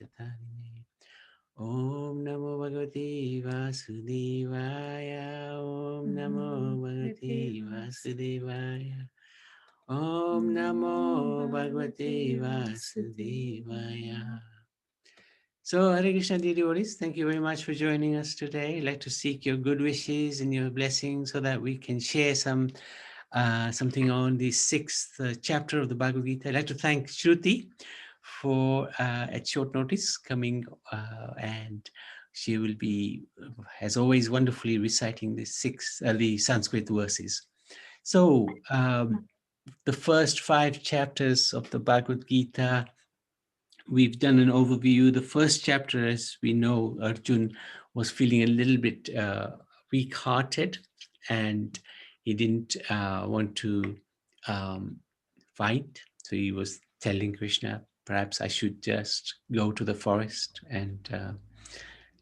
Tatharine. Om Namo Bhagavate Vasudevaya. Om Namo Bhagavate Vasudevaya. Om Namo Bhagavate Vasudevaya. So, Hare Krishna, dear devotees, thank you very much for joining us today. I'd like to seek your good wishes and your blessings so that we can share something on the 6th chapter of the Bhagavad Gita. I'd like to thank Shruti for at short notice coming and she will be, as always, wonderfully reciting the Sanskrit verses. So the first 5 chapters of the Bhagavad Gita, we've done an overview. The first chapter, as we know, Arjun was feeling a little bit weak-hearted and he didn't want to fight. So he was telling Krishna, perhaps I should just go to the forest and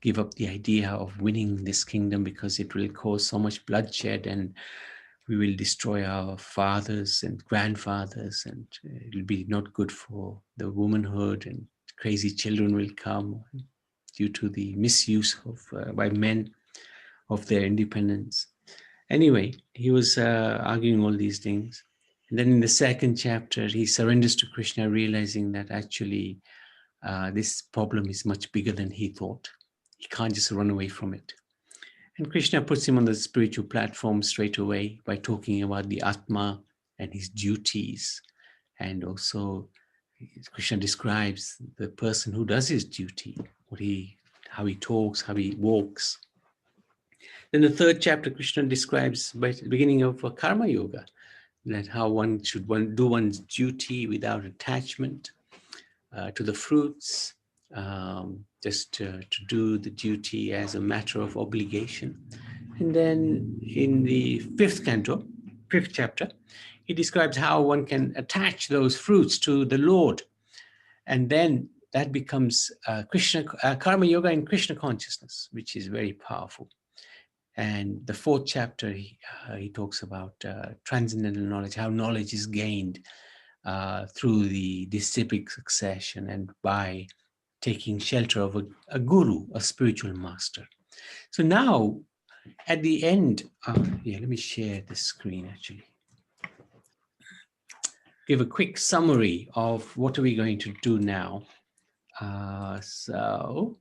give up the idea of winning this kingdom because it will cause so much bloodshed and we will destroy our fathers and grandfathers and it will be not good for the womanhood and crazy children will come due to the misuse of by men of their independence. Anyway, he was arguing all these things. And then in the second chapter, he surrenders to Krishna, realizing that actually this problem is much bigger than he thought. He can't just run away from it. And Krishna puts him on the spiritual platform straight away by talking about the Atma and his duties. And also Krishna describes the person who does his duty, how he talks, how he walks. Then the third chapter, Krishna describes by the beginning of Karma Yoga, that how one should do one's duty without attachment to the fruits, just to do the duty as a matter of obligation. And then in the fifth chapter, he describes how one can attach those fruits to the Lord. And then that becomes Karma Yoga in Krishna consciousness, which is very powerful. And the fourth chapter, he talks about transcendental knowledge, how knowledge is gained through the disciplic succession and by taking shelter of a guru, a spiritual master. So now, at the end, let me share the screen actually. Give a quick summary of what are we going to do now. So,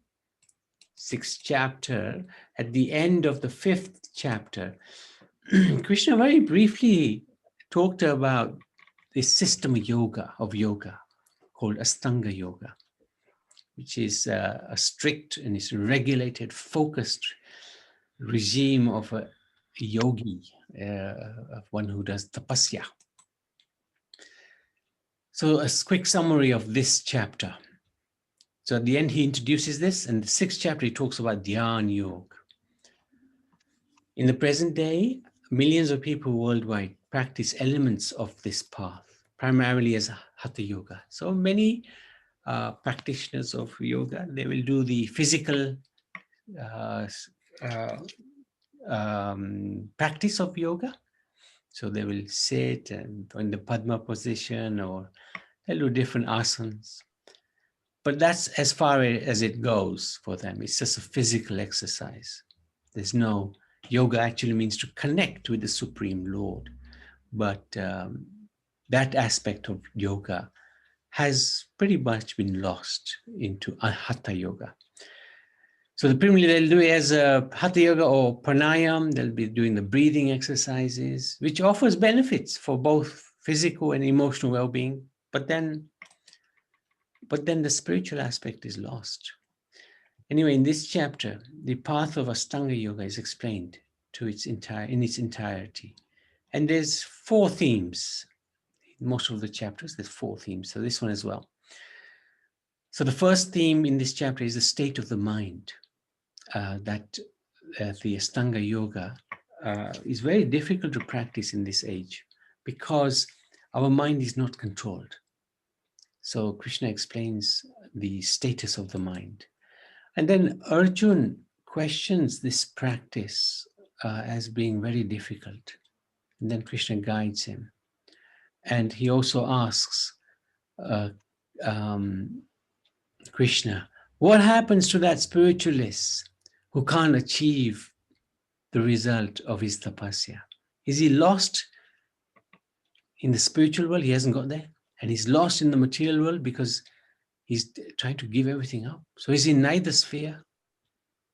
6th chapter, at the end of the 5th chapter, Krishna very briefly talked about this system of yoga called Astanga yoga, which is a strict and is regulated, focused regime of a yogi, of one who does tapasya. So a quick summary of this chapter. So at the end, he introduces this, and the 6th chapter, he talks about Dhyan Yoga. In the present day, millions of people worldwide practice elements of this path, primarily as Hatha Yoga. So many practitioners of yoga, they will do the physical practice of yoga. So they will sit and in the Padma position, or they'll do different asanas. But that's as far as it goes for them. It's just a physical exercise. There's no, yoga actually means to connect with the Supreme Lord. But that aspect of yoga has pretty much been lost into Hatha Yoga. So primarily they'll do it as a Hatha Yoga or Pranayam. They'll be doing the breathing exercises, which offers benefits for both physical and emotional well-being. But then the spiritual aspect is lost. Anyway, in this chapter, the path of Astanga Yoga is explained in its entirety. And there's 4 themes. In most of the chapters, there's 4 themes. So this one as well. So the first theme in this chapter is the state of the mind. That the Astanga Yoga is very difficult to practice in this age because our mind is not controlled. So Krishna explains the status of the mind. And then Arjun questions this practice as being very difficult. And then Krishna guides him. And he also asks Krishna, what happens to that spiritualist who can't achieve the result of his tapasya? Is he lost in the spiritual world? He hasn't got there. And he's lost in the material world because he's trying to give everything up. So is he in neither sphere?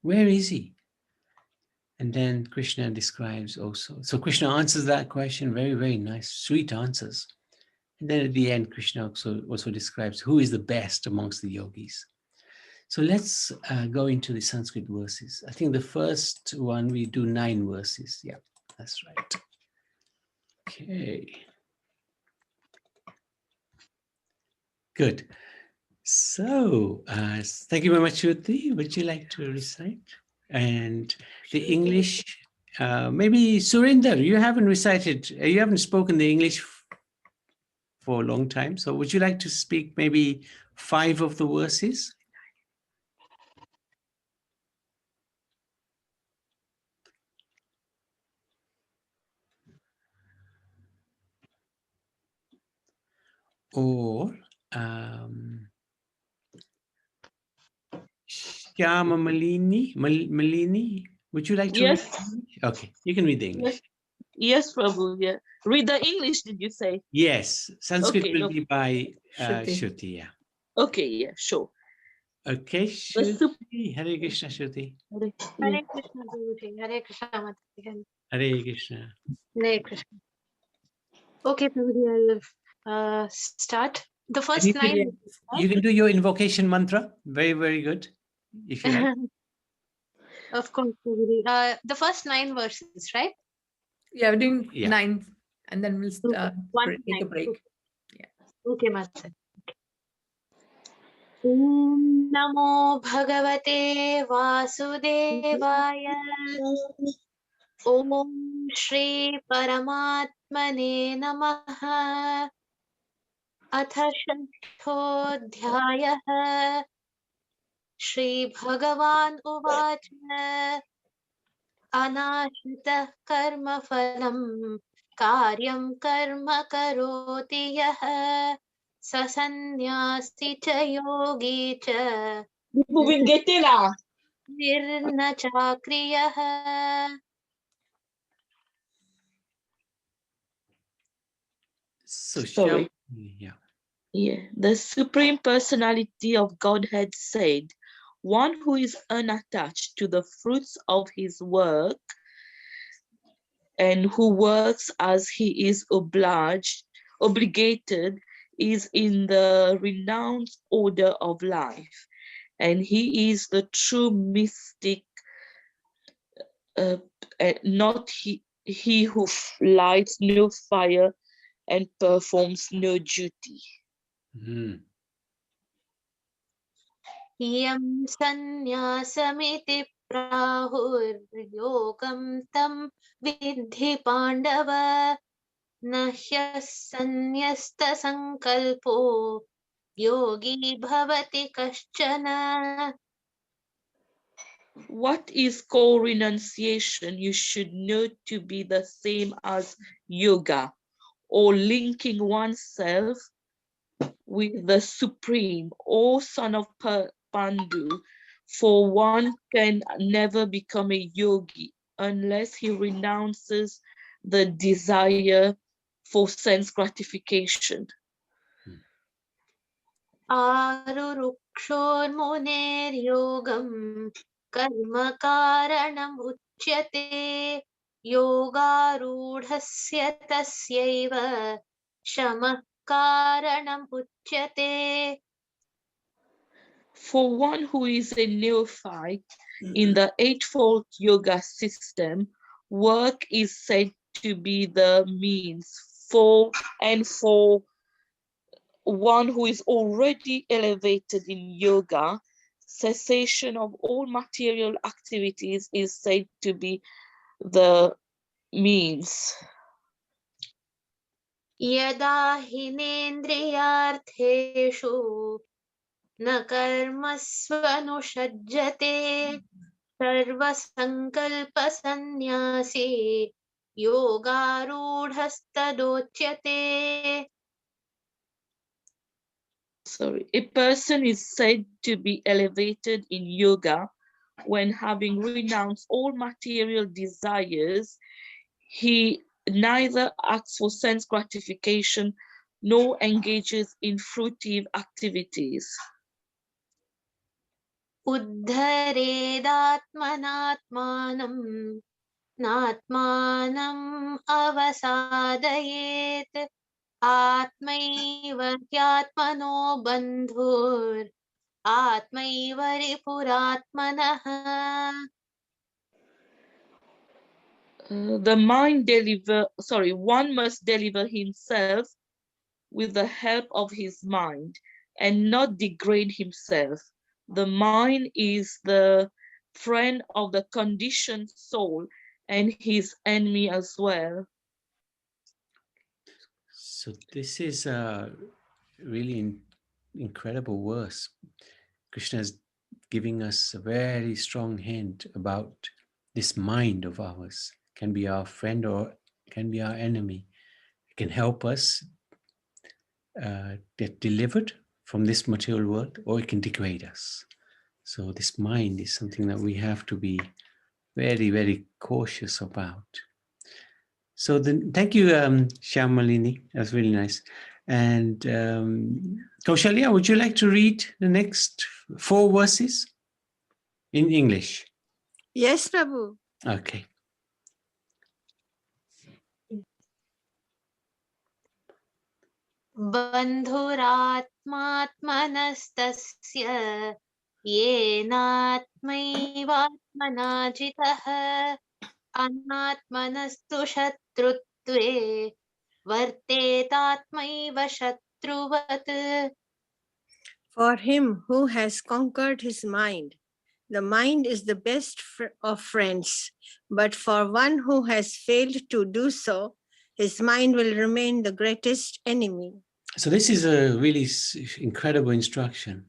Where is he? And then Krishna describes also. So Krishna answers that question very, very nice, sweet answers. And then at the end, Krishna also describes who is the best amongst the yogis. So let's go into the Sanskrit verses. I think the first one, we do 9 verses. Yeah, that's right. Okay. Good. So thank you very much, Shruti. Would you like to recite? And the English, maybe Surinder, you haven't recited, you haven't spoken the English for a long time. So would you like to speak maybe 5 of the verses? Or Shyama Malini, would you like to read? Okay, you can read the English. Yes, Prabhu. Yeah. Read the English, did you say? Yes, Sanskrit will be by Shruti. Yeah. Okay, yeah, sure. Okay, Shruti. Hare Krishna, Shruti. Hare Krishna, Guruji. Hare Krishna, Mataji. Hare Krishna. Hare Krishna. Okay, Prabhuji, I'll start. The first 9. You can do your invocation mantra. Very, very good. If you like. Of course, Prabhuji. The first 9 verses, right? Yeah, we're doing 9, and then we'll take a break. Okay. Yeah. Okay, Master. Om Namo Bhagavate Vasudevaya. Om Shri Paramatmane Namaha. Atha Shanchodhyayah. Shri Bhagavan Uvacha. Anashita karma phalam karyam karma karoti yah sasanyasti cha yogi cha nirna chakriyah. So, Sorry. Yeah. The Supreme Personality of Godhead said, one who is unattached to the fruits of his work and who works as he is obligated is in the renounced order of life, and he is the true mystic, not he who lights no fire and performs no duty. Yam sanyasamiti prahur yogam tam vidhi pandava nahyas sanyasta sankalpo yogi bhavati kaschana. What is called renunciation you should know to be the same as yoga, or linking oneself with the Supreme, O son of Pandu, for one can never become a yogi unless he renounces the desire for sense gratification. Arurukshor muner yogam karma karanam uchyate yoga rudhasya tasyaiva shamah karanam uchyate. For one who is a neophyte in the Eightfold Yoga system, work is said to be the means for one who is already elevated in yoga, cessation of all material activities is said to be the means. Yada hinendriyartheshu na karmasvanushajjate sarva sankalpa sannyasi yogarudhastadochyate. sorry, a person is said to be elevated in yoga when, having renounced all material desires, he neither acts for sense gratification nor engages in fruitive activities. Uddharedātmanātmānam nātmānam avasādayet Atmaiva hyatmano bandhur Atmaiva ripuratmanah. One must deliver himself with the help of his mind and not degrade himself. The mind is the friend of the conditioned soul and his enemy as well. So this is a really incredible verse. Krishna is giving us a very strong hint about this mind of ours. It can be our friend or can be our enemy. It can help us get delivered from this material world, or it can degrade us. So this mind is something that we have to be very, very cautious about. So then, thank you, Shyamalini. That's really nice. And Kaushalya, would you like to read the next 4 verses in English? Yes, Prabhu. Okay. Bandhuratmatmanastasya Yenatmaivatmana jitah Anatmanastu shatrutve Vartetatmaiva shatruvat. For him who has conquered his mind, the mind is the best of friends. But for one who has failed to do so, his mind will remain the greatest enemy. So this is a really incredible instruction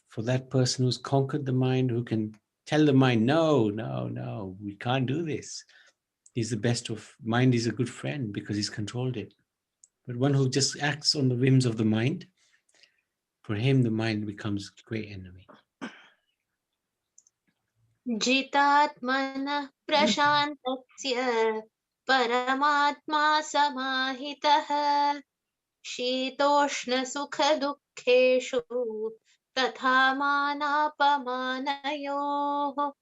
for that person who's conquered the mind, who can tell the mind, no, no, no, we can't do this. He's the best of mind, is a good friend because he's controlled it. But one who just acts on the whims of the mind, for him the mind becomes a great enemy. Jitatmana prashantasya Paramatma samahitah Shitoshna sukha dukkheshu Tatha manapamanayoh.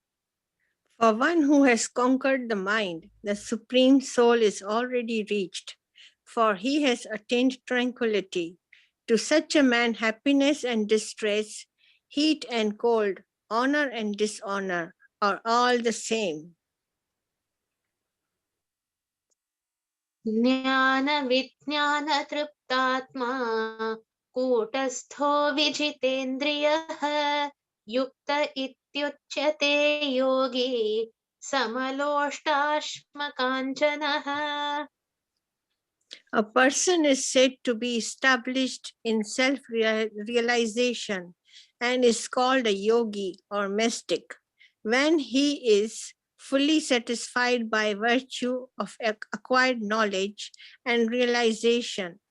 For one who has conquered the mind, the supreme soul is already reached, for he has attained tranquility. To such a man, happiness and distress, heat and cold, honor and dishonor are all the same. Jnana vijnana triptatma Kutastho vijitendriyah Yukta ityuchyate yogi Samaloštashma kanchanaha. A person is said to be established in self-realization and is called a yogi or mystic when he is fully satisfied by virtue of acquired knowledge and realization.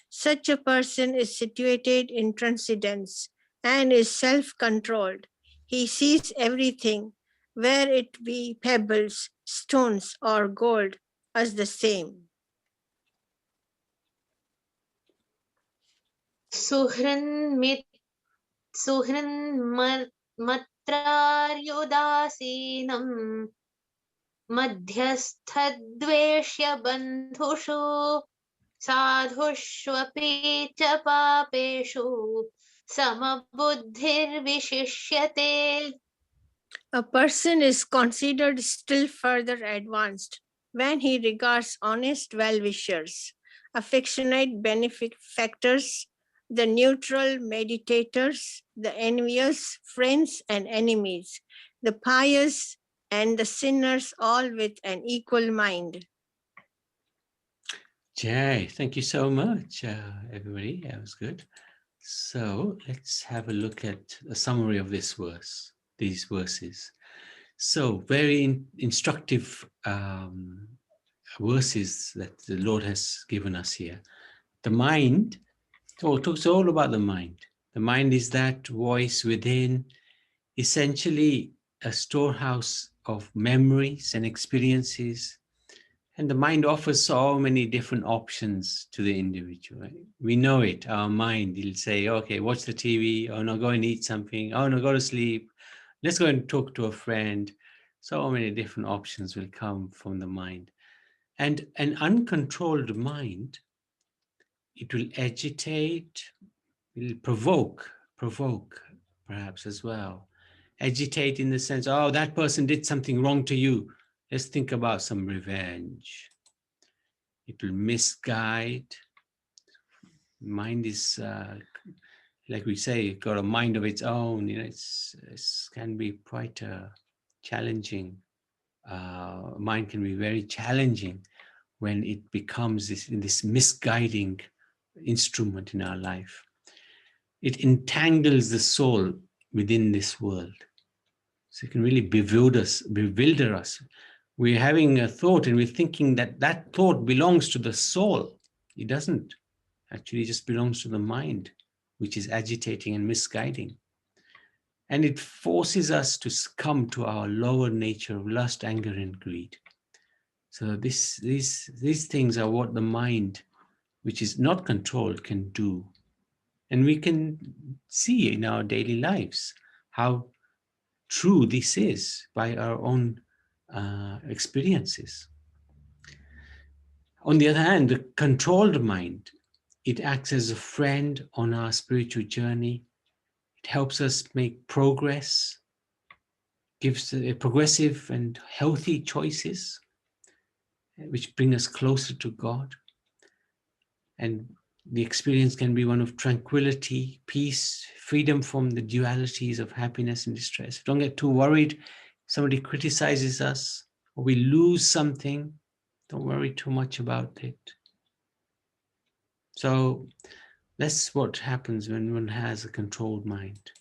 Such a person is situated in transcendence and is self-controlled. He sees everything, where it be pebbles, stones, or gold, as the same. Suhrin madhyasthadveshya bandhushu sadhushvapi cha papeshu samabuddhir vishishyate. A person is considered still further advanced when he regards honest well-wishers, affectionate benefactors, the neutral meditators, the envious friends and enemies, the pious and the sinners, all with an equal mind. Jay, thank you so much, everybody. That was good. So let's have a look at a summary of this verse, these verses. So very instructive verses that the Lord has given us here. The mind So it's all about the mind. The mind is that voice within, essentially a storehouse of memories and experiences. And the mind offers so many different options to the individual. Right? We know it, our mind, will say, okay, watch the TV, oh no, go and eat something, oh no, go to sleep, let's go and talk to a friend. So many different options will come from the mind. And an uncontrolled mind, it will agitate, will provoke perhaps as well. Agitate in the sense, oh, that person did something wrong to you. Let's think about some revenge. It will misguide. Mind is, like we say, got a mind of its own. You know, it can be quite challenging. Mind can be very challenging when it becomes this misguiding instrument in our life. It entangles the soul within this world. So it can really bewilder us. We're having a thought and we're thinking that that thought belongs to the soul. It doesn't. Actually, it just belongs to the mind, which is agitating and misguiding. And it forces us to come to our lower nature of lust, anger, and greed. So these things are what the mind, which is not controlled, can do. And we can see in our daily lives how true this is by our own experiences. On the other hand, the controlled mind, it acts as a friend on our spiritual journey. It helps us make progress, gives progressive and healthy choices, which bring us closer to God. And the experience can be one of tranquility, peace, freedom from the dualities of happiness and distress. Don't get too worried. Somebody criticizes us or we lose something. Don't worry too much about it. So that's what happens when one has a controlled mind.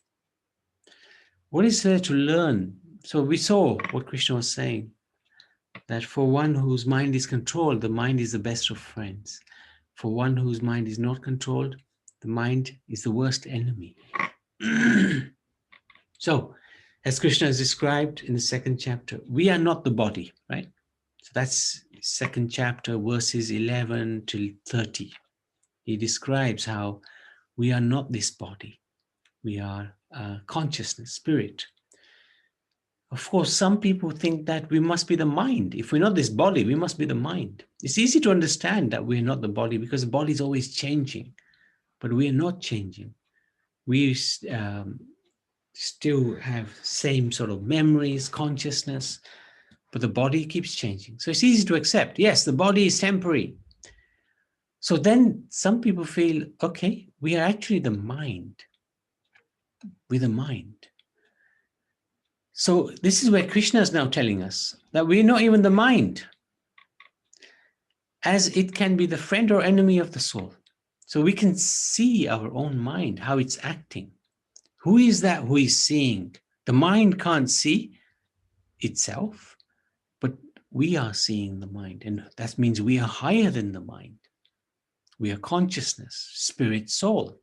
What is there to learn? So we saw what Krishna was saying, that for one whose mind is controlled, the mind is the best of friends. For one whose mind is not controlled, the mind is the worst enemy. So, as Krishna has described in the second chapter, we are not the body, right? So that's second chapter, verses 11 till 30. He describes how we are not this body. We are consciousness, spirit. Of course, some people think that we must be the mind. If we're not this body, we must be the mind. It's easy to understand that we're not the body because the body is always changing, but we are not changing. We still have same sort of memories, consciousness, but the body keeps changing. So it's easy to accept. Yes, the body is temporary. So then some people feel, okay, we are actually the mind. We're the mind. So this is where Krishna is now telling us that we're not even the mind, as it can be the friend or enemy of the soul. So we can see our own mind, how it's acting. Who is that who is seeing? The mind can't see itself, but we are seeing the mind. And that means we are higher than the mind. We are consciousness, spirit, soul.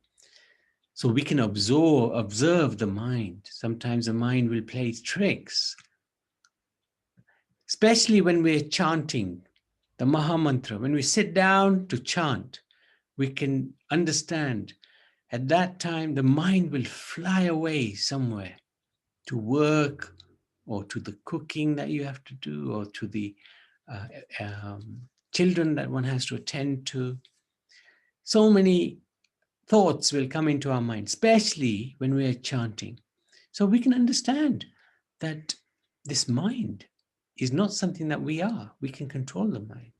So we can observe the mind. Sometimes the mind will play tricks, especially when we're chanting the Maha Mantra. When we sit down to chant, we can understand at that time the mind will fly away somewhere to work or to the cooking that you have to do or to the children that one has to attend to. So many thoughts will come into our mind, especially when we are chanting. So we can understand that this mind is not something that we are. We can control the mind.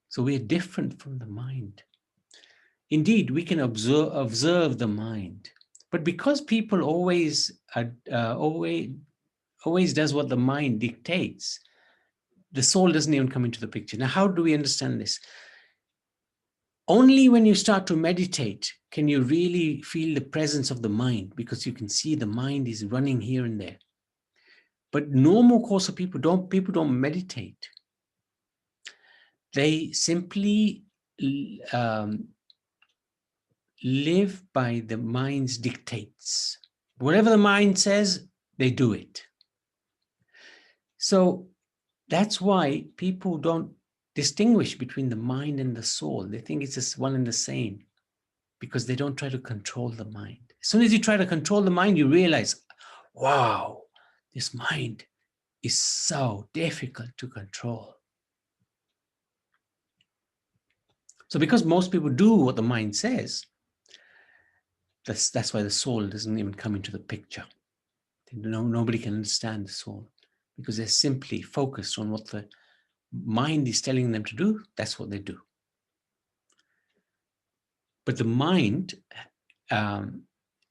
So we are different from the mind. Indeed, we can observe the mind. But because people always does what the mind dictates, the soul doesn't even come into the picture. Now, how do we understand this? Only when you start to meditate can you really feel the presence of the mind, because you can see the mind is running here and there. But normal course of people don't meditate. They simply live by the mind's dictates. Whatever the mind says, they do it. So that's why people don't distinguish between the mind and the soul. They think it's just one and the same because they don't try to control the mind. As soon as you try to control the mind, you realize, wow, this mind is so difficult to control. So because most people do what the mind says, that's why the soul doesn't even come into the picture. Nobody can understand the soul because they're simply focused on what the mind is telling them to do. That's what they do. But the mind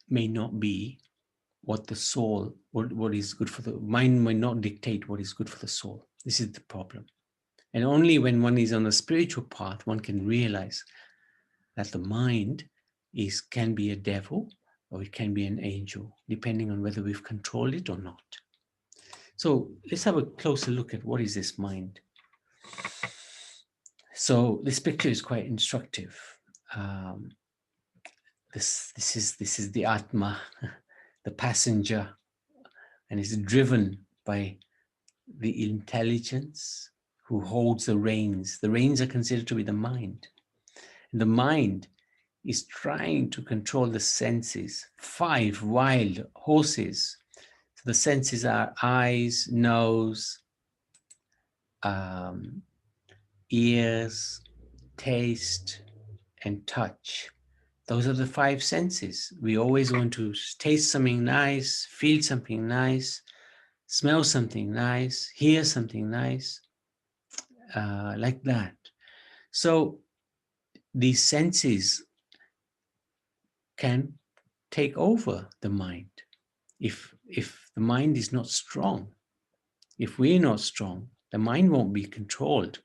may not be what the soul, what is good for the mind may not dictate what is good for the soul. This is the problem. And only when one is on a spiritual path, one can realize that the mind can be a devil or it can be an angel, depending on whether we've controlled it or not. So let's have a closer look at what is this mind. So this picture is quite instructive. This is the Atma, the passenger, and is driven by the intelligence who holds the reins. The reins are considered to be the mind. And the mind is trying to control the senses, 5 wild horses. So the senses are eyes, nose, ears, taste, and touch. Those are the 5 senses. We always want to taste something nice, feel something nice, smell something nice, hear something nice, like that. So these senses can take over the mind. If the mind is not strong, if we're not strong, the mind won't be controlled.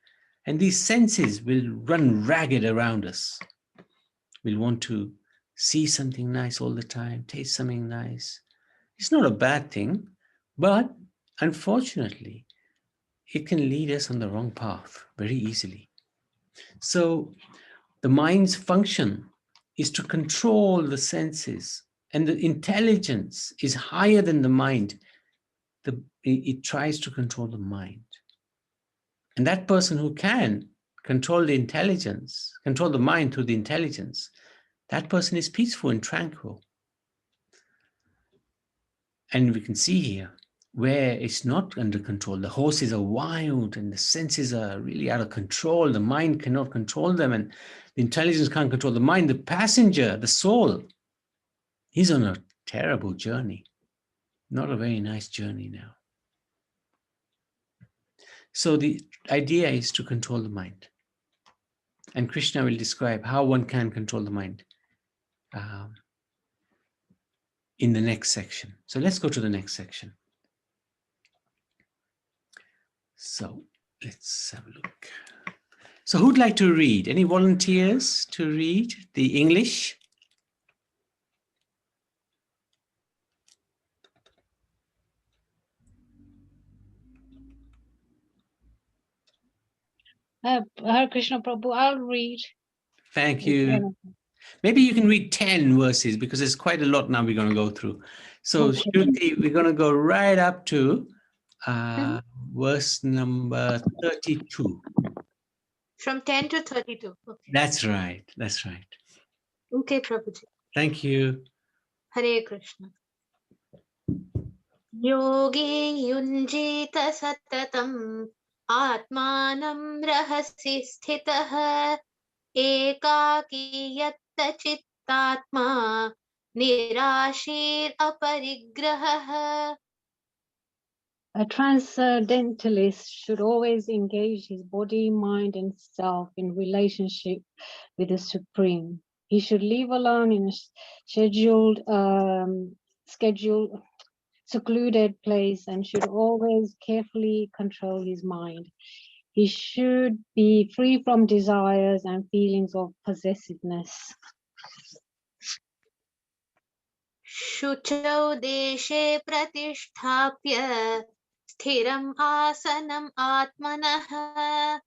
And these senses will run ragged around us. We'll want to see something nice all the time, taste something nice. It's not a bad thing, but unfortunately, it can lead us on the wrong path very easily. So the mind's function is to control the senses, and the intelligence is higher than the mind. It tries to control the mind. And that person who can control the intelligence, control the mind through the intelligence, that person is peaceful and tranquil. And we can see here where it's not under control. The horses are wild and the senses are really out of control. The mind cannot control them and the intelligence can't control the mind. The passenger, the soul, he's on a terrible journey. Not a very nice journey now. So the idea is to control the mind. And Krishna will describe how one can control the mind in the next section. So let's go to the next section. So let's have a look. So who'd like to read? Any volunteers to read the English? Hare Krishna Prabhu, I'll read. Thank you. Maybe you can read 10 verses because there's quite a lot now we're going to go through. So Okay. Shruti, we're going to go right up to verse number 32. From 10 to 32. Okay. That's right. That's right. Okay, Prabhuji. Thank you. Hare Krishna. Yogi yunjita satatam atmanam rahasi sthitah ekaki yatta chittatma nirashir aparigrahah. A transcendentalist should always engage his body, mind, and self in relationship with the Supreme. He should live alone in a secluded place and should always carefully control his mind. He should be free from desires and feelings of possessiveness. Shuchau deshe pratishthapya sthiram asanam atmanah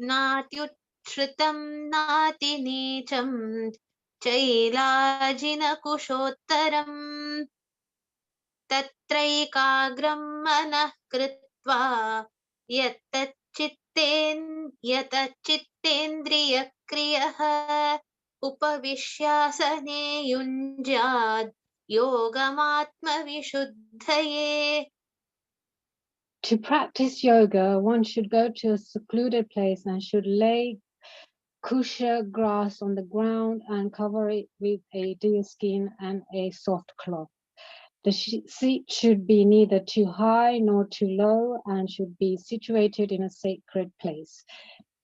natyushritam nati nicham चैलाजिनकुशोत्तरम् तत्रैकाग्रं मनः कृत्वा यतचित्तेन्द्रियक्रियः उपविश्यासने युञ्ज्याद् योगमात्मविशुद्धये. To practice yoga, one should go to a secluded place and should lay kusha grass on the ground and cover it with a deer skin and a soft cloth. The seat should be neither too high nor too low and should be situated in a sacred place.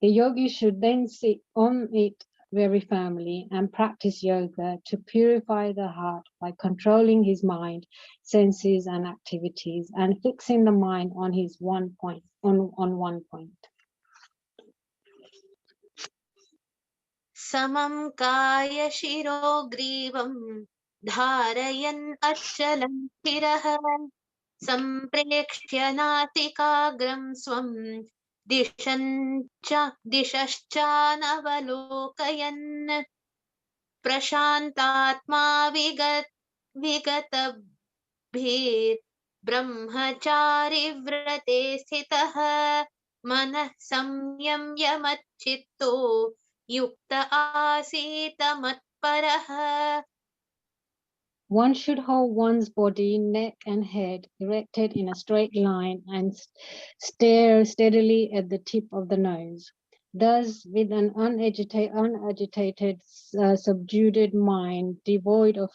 The yogi should then sit on it very firmly and practice yoga to purify the heart by controlling his mind, senses and activities and fixing the mind on his one point, on one point. समं कायशिरो ग्रीवं धारयन् अचलं स्थिरः सम्प्रेक्ष्य नासिकाग्रं स्वं दिशश्चानवलोकयन् प्रशान्तात्मा विगतभिर्ब्रह्मचारिव्रते स्थितः मनः संयम्य मच्चित्तो युक्त आसीत मत्परः. One should hold one's body, neck and head erected in a straight line and stare steadily at the tip of the nose. Thus, with an unagitated, subdued mind, devoid of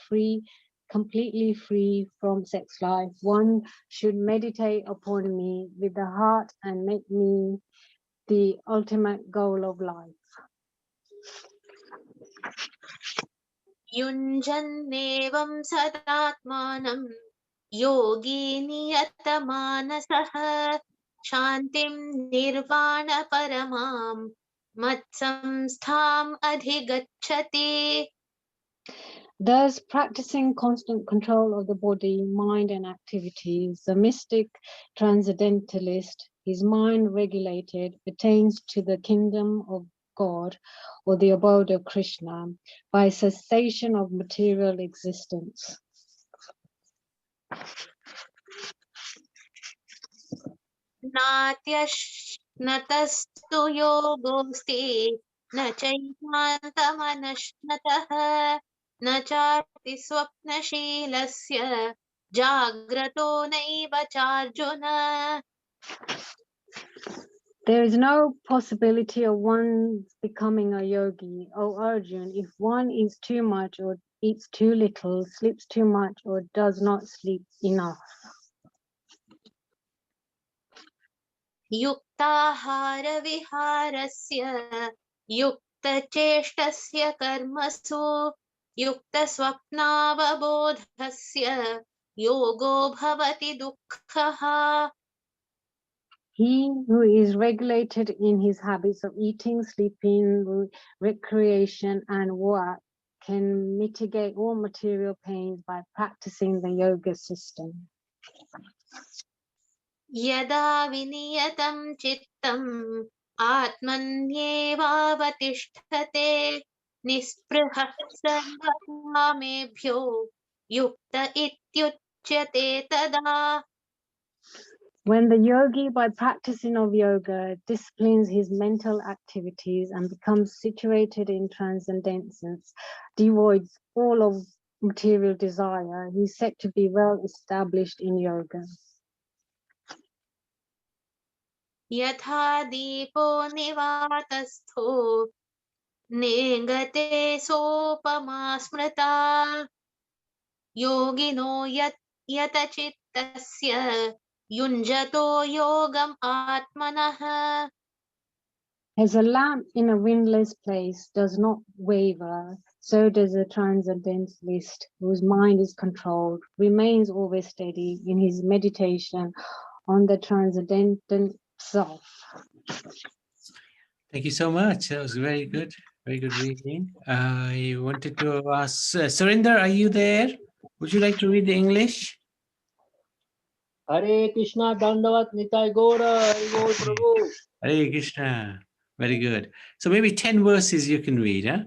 completely free from sex life, one should meditate upon me with the heart and make me the ultimate goal of life. युञ्जन्नेवं सदात्मानं योगी नियतमानसः शान्तिं निर्वाणपरमां मत्संस्थाम् अधिगच्छति. Thus, practicing constant control of the body, mind, and activities, the mystic transcendentalist, his mind regulated, attains to the kingdom of God or the abode of Krishna by cessation of material existence. नात्यश्नतस्तु योगोऽस्ति न चैकान्तमनश्नतः न चाति स्वप्नशीलस्य जाग्रतो नैव चार्जुन. There is no possibility of one becoming a yogi, O Arjun, if one eats too much or eats too little, sleeps too much or does not sleep enough. युक्ताहार विहारस्य युक्तचेष्टस्य कर्मसु युक्तस्वप्नावबोधस्य योगो भवति दुःखः. He who is regulated in his habits of eating, sleeping, recreation, and work can mitigate all material pains by practicing the yoga system. यदा विनियतं चित्तम् आत्मन्येवावतिष्ठते निःस्पृहः सर्वकामेभ्यो युक्त इत्युच्यते तदा. When the yogi, by practicing of yoga, disciplines his mental activities and becomes situated in transcendence, devoid all of material desire, he is said to be well established in yoga. यथा दीपो निवातस्थो नेङ्गते सोपमा स्मृता योगिनो यतचित्तस्य युञ्जतो योगम् आत्मनः. As a lamp in a windless place does not waver, so does a transcendentalist whose mind is controlled, remains always steady in his meditation on the transcendental self. Thank you so much. That was very good reading. I wanted to ask, Surinder, are you there? Would you like to read the English? Hare Krishna, Dandavat Nitai Gora, Hare Gol Prabhu. Hare Krishna. Very good. So maybe 10 verses you can read, huh?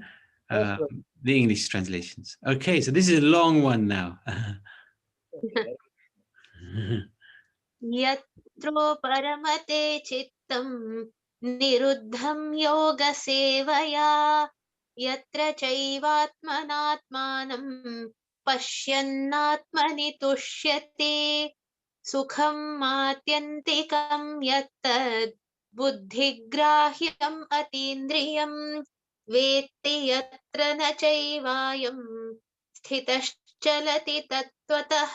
uh, the English translations. Okay, so this is a long one now. यत्रो परमते चित्तं निरुद्धं योगसेवया यत्र चैवात्मनात्मानं पश्यन्नात्मनि तुष्यते सुखम् आत्यन्तिकं यत्तद् बुद्धिग्राह्यम् अतीन्द्रियं वेत्ति यत्र न चैवायं स्थितश्चलति तत्त्वतः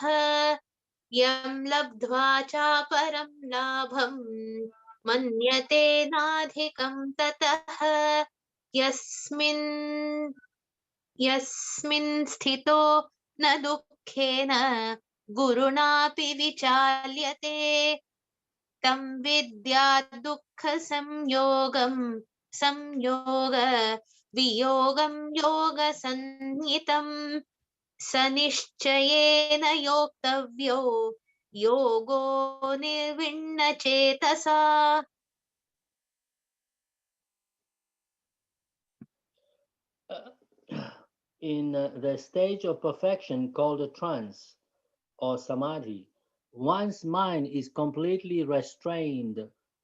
यं लब्ध्वा चापरं लाभं मन्यते नाधिकं ततः यस्मिन् स्थितो न दुःखेन गुरुणापि विचाल्यते तं विद्या संयोग वियोगं योगसंज्ञितम् स निश्चयेन योक्तव्यो योगो निर्विण्णचेतसा. In the stage of perfection called a trance or samadhi, one's mind is completely restrained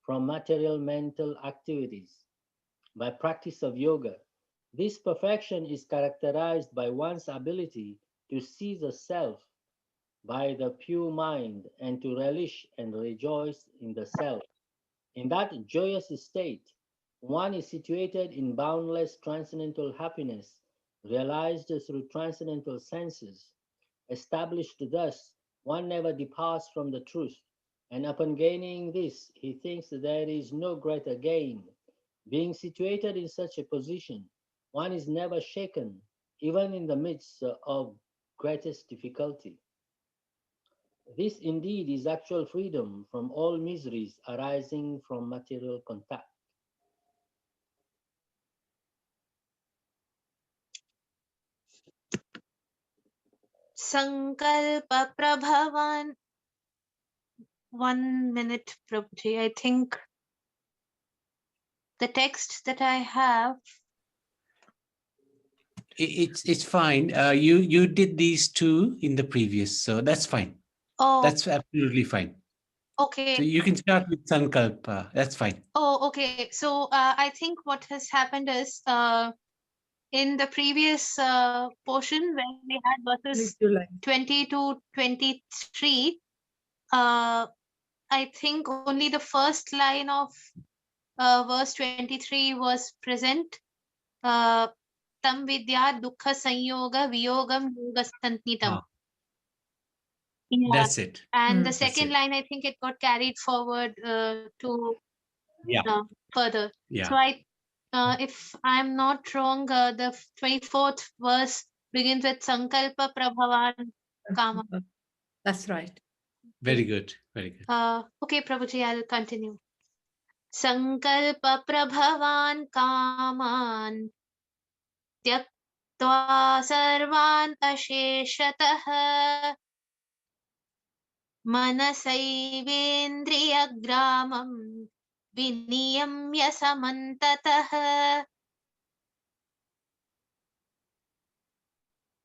from material mental activities. By practice of yoga, this perfection is characterized by one's ability to see the self by the pure mind and to relish and rejoice in the self. In that joyous state, one is situated in boundless transcendental happiness, realized through transcendental senses. Established thus, one never departs from the truth, and upon gaining this, he thinks that there is no greater gain. Being situated in such a position, one is never shaken, even in the midst of greatest difficulty. This indeed is actual freedom from all miseries arising from material contact. Sankalpa Prabhavan. 1 minute, Prabhuji. I think the text that I have. It's fine. You did these two in the previous, so that's fine. Oh, That's absolutely fine. okay. So you can start with Sankalpa. That's fine. Oh, okay. So I think what has happened is in the previous portion where we had verses 20 to 23, I think only the first line of verse 23 was present. Tam vidya dukkha sanyoga viyogam yogasantnitam. Ah, that's it. And the That's second it. line, I think it got carried forward to further. Yeah. So if I'm not wrong, the 24th verse begins with Sankalpa Prabhavan Kama. That's right. Very good. Very good. Okay, Prabhuji, I'll continue. Sankalpa Prabhavan Kaman Tyaktva Sarvan Asheshatah Manasaivedriyagramam Viniyamya Samantatah.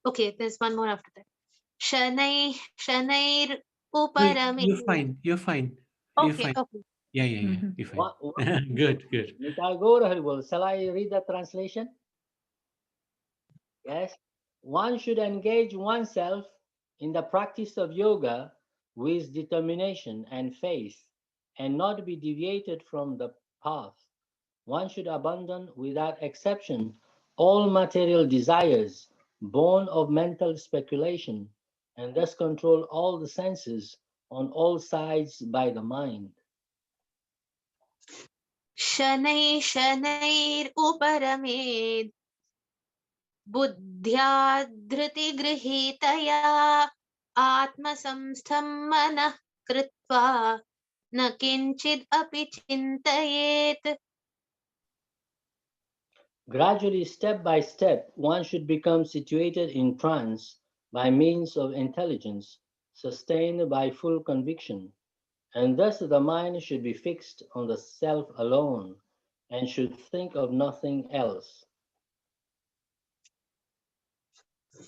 Okay, there's one more after that. Shanair Uparame. You're fine. You're fine. You're Okay, fine. okay. Yeah. You're fine. Good. Nitai Gaur Haribol, shall I read the translation? Yes. One should engage oneself in the practice of yoga with determination and faith and not be deviated from the path. One should abandon without exception all material desires born of mental speculation and thus control all the senses on all sides by the mind. शनैः उपरमेद् बुद्ध्या धृतिगृहीतया आत्मसंस्थं मनः कृत्वा न किञ्चिद् अपि चिन्तयेत्. Gradually, step by step, one should become situated in trance by means of intelligence, sustained by full conviction, and thus the mind should be fixed on the self alone and should think of nothing else.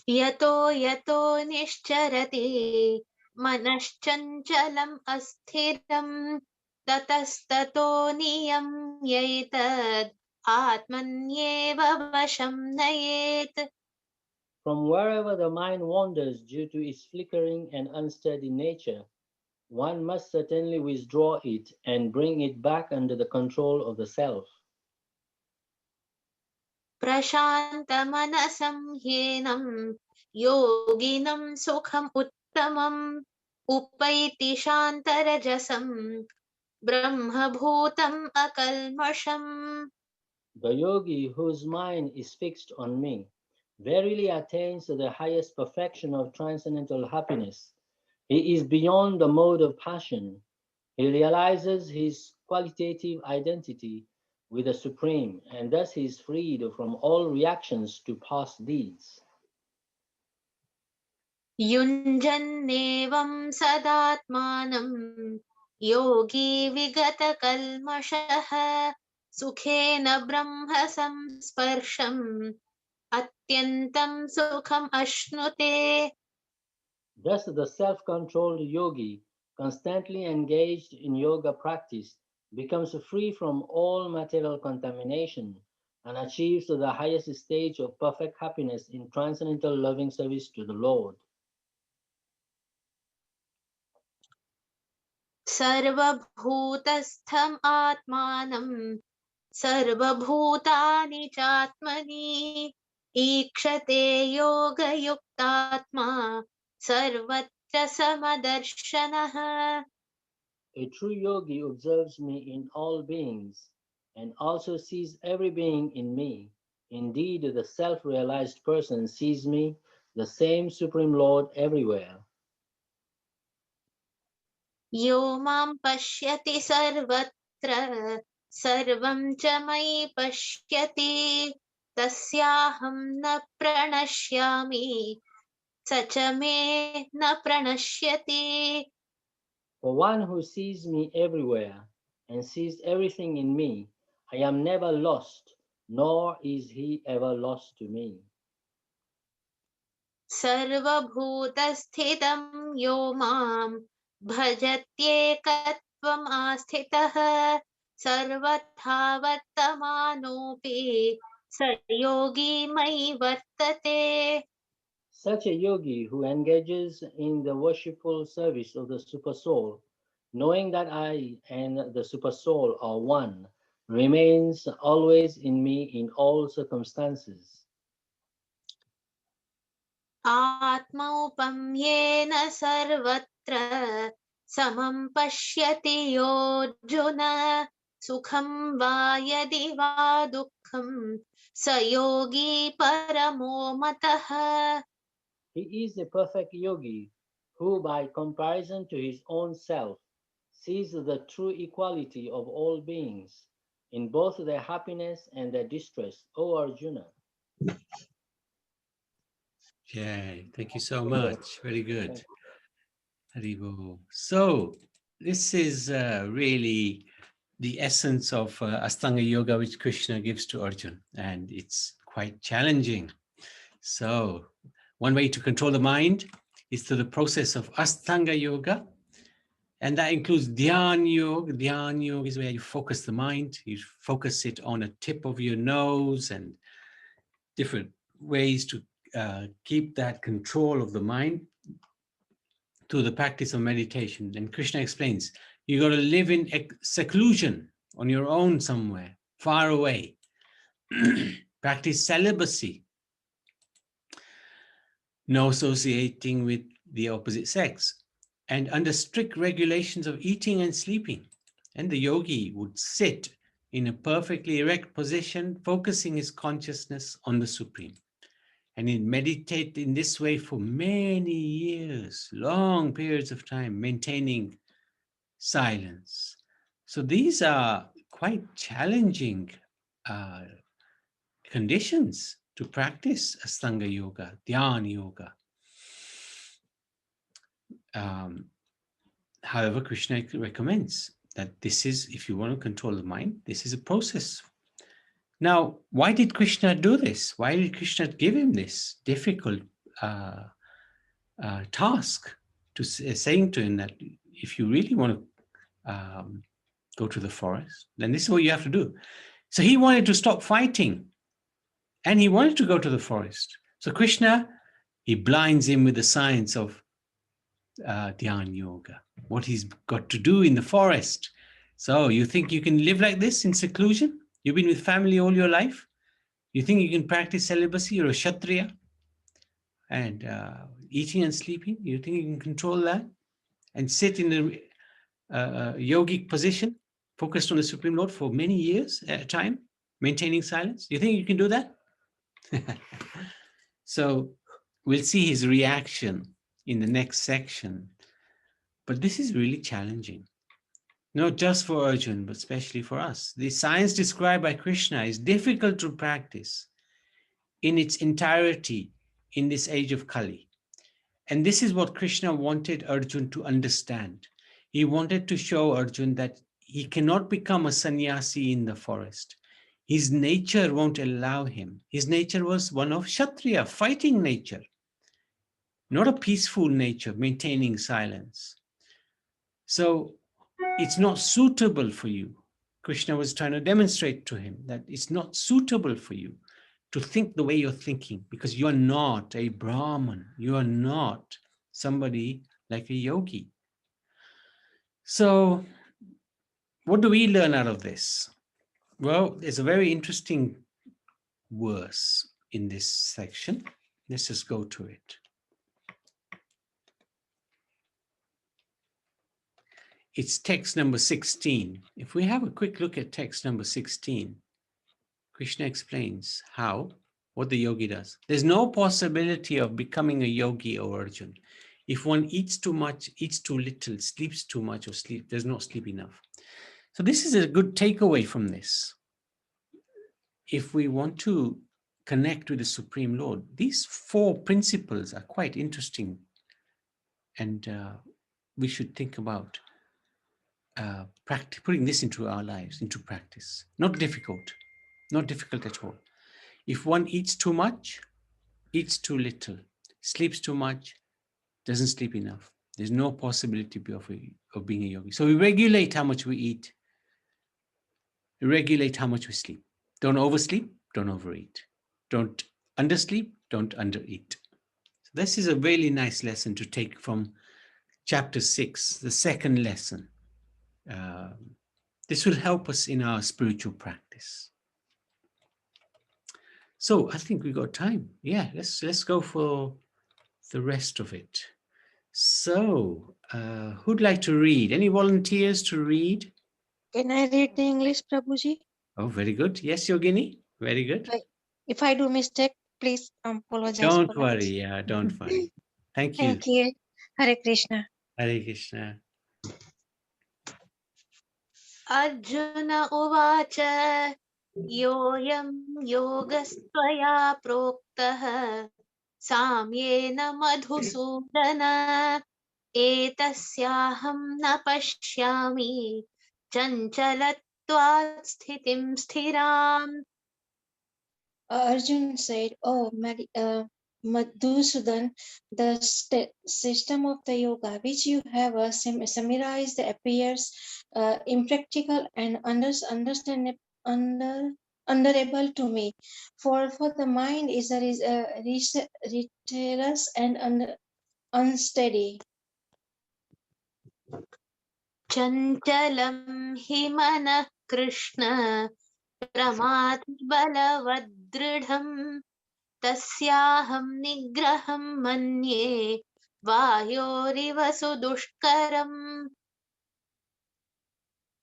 Yato yato nishcharati manaschanchalam asthiram tatastato niyam yetad atmanyeva vasham nayet. From wherever the mind wanders due to its flickering and unsteady nature, one must certainly withdraw it and bring it back under the control of the self. Prashantamanasam hyenam yoginam sukham uttamam upaiti shantarajasam brahma bhutam akalmasham. The yogi whose mind is fixed on me verily attains to the highest perfection of transcendental happiness. He is beyond the mode of passion. He realizes his qualitative identity with the Supreme, and thus he is freed from all reactions to past deeds. Yunjannevam sadatmanam yogi vigata kalmashaha sukhena brahma samsparsham atyantam sukham ashnute. Thus, the self controlled yogi, constantly engaged in yoga practice, becomes free from all material contamination and achieves the highest stage of perfect happiness in transcendental loving service to the Lord. Sarvabhutastham atmanam sarvabhutani chatmani ikshate yoga yuktatma sarvatra samadarshanaha. A true yogi observes me in all beings and also sees every being in me. Indeed, the self realized person sees me, the same Supreme Lord, everywhere. Yo mam pashyati sarvatra sarvam cha mai pashyati tasyaham na pranashyami sacha me na pranashyati. For one who sees me everywhere and sees everything in me, I am never lost, nor is he ever lost to me. Sarvabhutasthidam yo mam bhajatyekatvam asthitah sarvatha vartamanopi sayogi mai vartate. Such a yogi who engages in the worshipful service of the Supersoul, knowing that I and the Supersoul are one, remains always in me in all circumstances. Atmaupamyena sarvatra samam pashyati yojuna sukham va yadi va dukkham sayogi paramo matah. He is a perfect yogi who, by comparison to his own self, sees the true equality of all beings in both their happiness and their distress, O Arjuna. Yeah, thank you so much. Very good. Haribo. So this is really the essence of Astanga Yoga, which Krishna gives to Arjuna, and it's quite challenging. So one way to control the mind is through the process of Astanga Yoga, and that includes Dhyan Yoga. Dhyan Yoga is where you focus the mind, you focus it on a tip of your nose, and different ways to keep that control of the mind through the practice of meditation. And Krishna explains, you got to live in seclusion on your own somewhere, far away. Practice celibacy. No associating with the opposite sex. And under strict regulations of eating and sleeping. And the yogi would sit in a perfectly erect position, focusing his consciousness on the Supreme. And he'd meditate in this way for many years, long periods of time, maintaining silence. So these are quite challenging conditions to practice Astanga Yoga, Dhyana Yoga. However, Krishna recommends that this is, if you want to control the mind, this is a process. Now, why did Krishna do this? Why did Krishna give him this difficult task to saying to him that if you really want to go to the forest, then this is what you have to do. So he wanted to stop fighting and he wanted to go to the forest. So Krishna, he blinds him with the science of Dhyan Yoga, what he's got to do in the forest. So you think you can live like this in seclusion? You've been with family all your life? You think you can practice celibacy? You're a Kshatriya? And eating and sleeping? You think you can control that? And sit in the yogic position, focused on the Supreme Lord for many years at a time, maintaining silence? You think you can do that? So we'll see his reaction in the next section. But this is really challenging, not just for Arjun, but especially for us. The science described by Krishna is difficult to practice in its entirety in this age of Kali. And this is what Krishna wanted Arjun to understand. He wanted to show Arjun that he cannot become a sannyasi in the forest. His nature won't allow him. His nature was one of Kshatriya, fighting nature, not a peaceful nature, maintaining silence. So it's not suitable for you. Krishna was trying to demonstrate to him that it's not suitable for you to think the way you're thinking, because you're not a Brahman. You are not somebody like a yogi. So what do we learn out of this? Well, there's a very interesting verse in this section. Let's just go to it. It's text number 16. If we have a quick look at text number 16, Krishna explains what the yogi does. There's no possibility of becoming a yogi, O Arjun. If one eats too much, eats too little, sleeps too much, or does not sleep enough. So this is a good takeaway from this. If we want to connect with the Supreme Lord, these 4 principles are quite interesting. And we should think about putting this into our lives, into practice. Not difficult at all. If one eats too much, eats too little, sleeps too much, doesn't sleep enough, there's no possibility of being a yogi. So we regulate how much we eat, we regulate how much we sleep. Don't oversleep, don't overeat. Don't undersleep, don't undereat. So this is a really nice lesson to take from chapter 6, the second lesson. This will help us in our spiritual practice. So I think we got time. Yeah, let's go for the rest of it. So who'd like to read? Any volunteers to read? Can I read the English, Prabhuji? Oh, very good. Yes, Yogini. Very good. If I do mistake, please apologize. Don't worry. Yeah, don't worry. Thank you. Thank you. Hare Krishna. Hare Krishna. Arjuna uvacha yoyam yogastvaya proktah samyena madhusudana etasyaham na pashyami chanchalatvat sthitim sthiram. Arjun said, "Oh, Madhusudan, the system of the yoga which you have summarized appears impractical and understandable to me. For the mind is restless and unsteady. Chanchalam himana Krishna pramati balavadridham tasyaham nigraham manye vayoriva sudushkaram."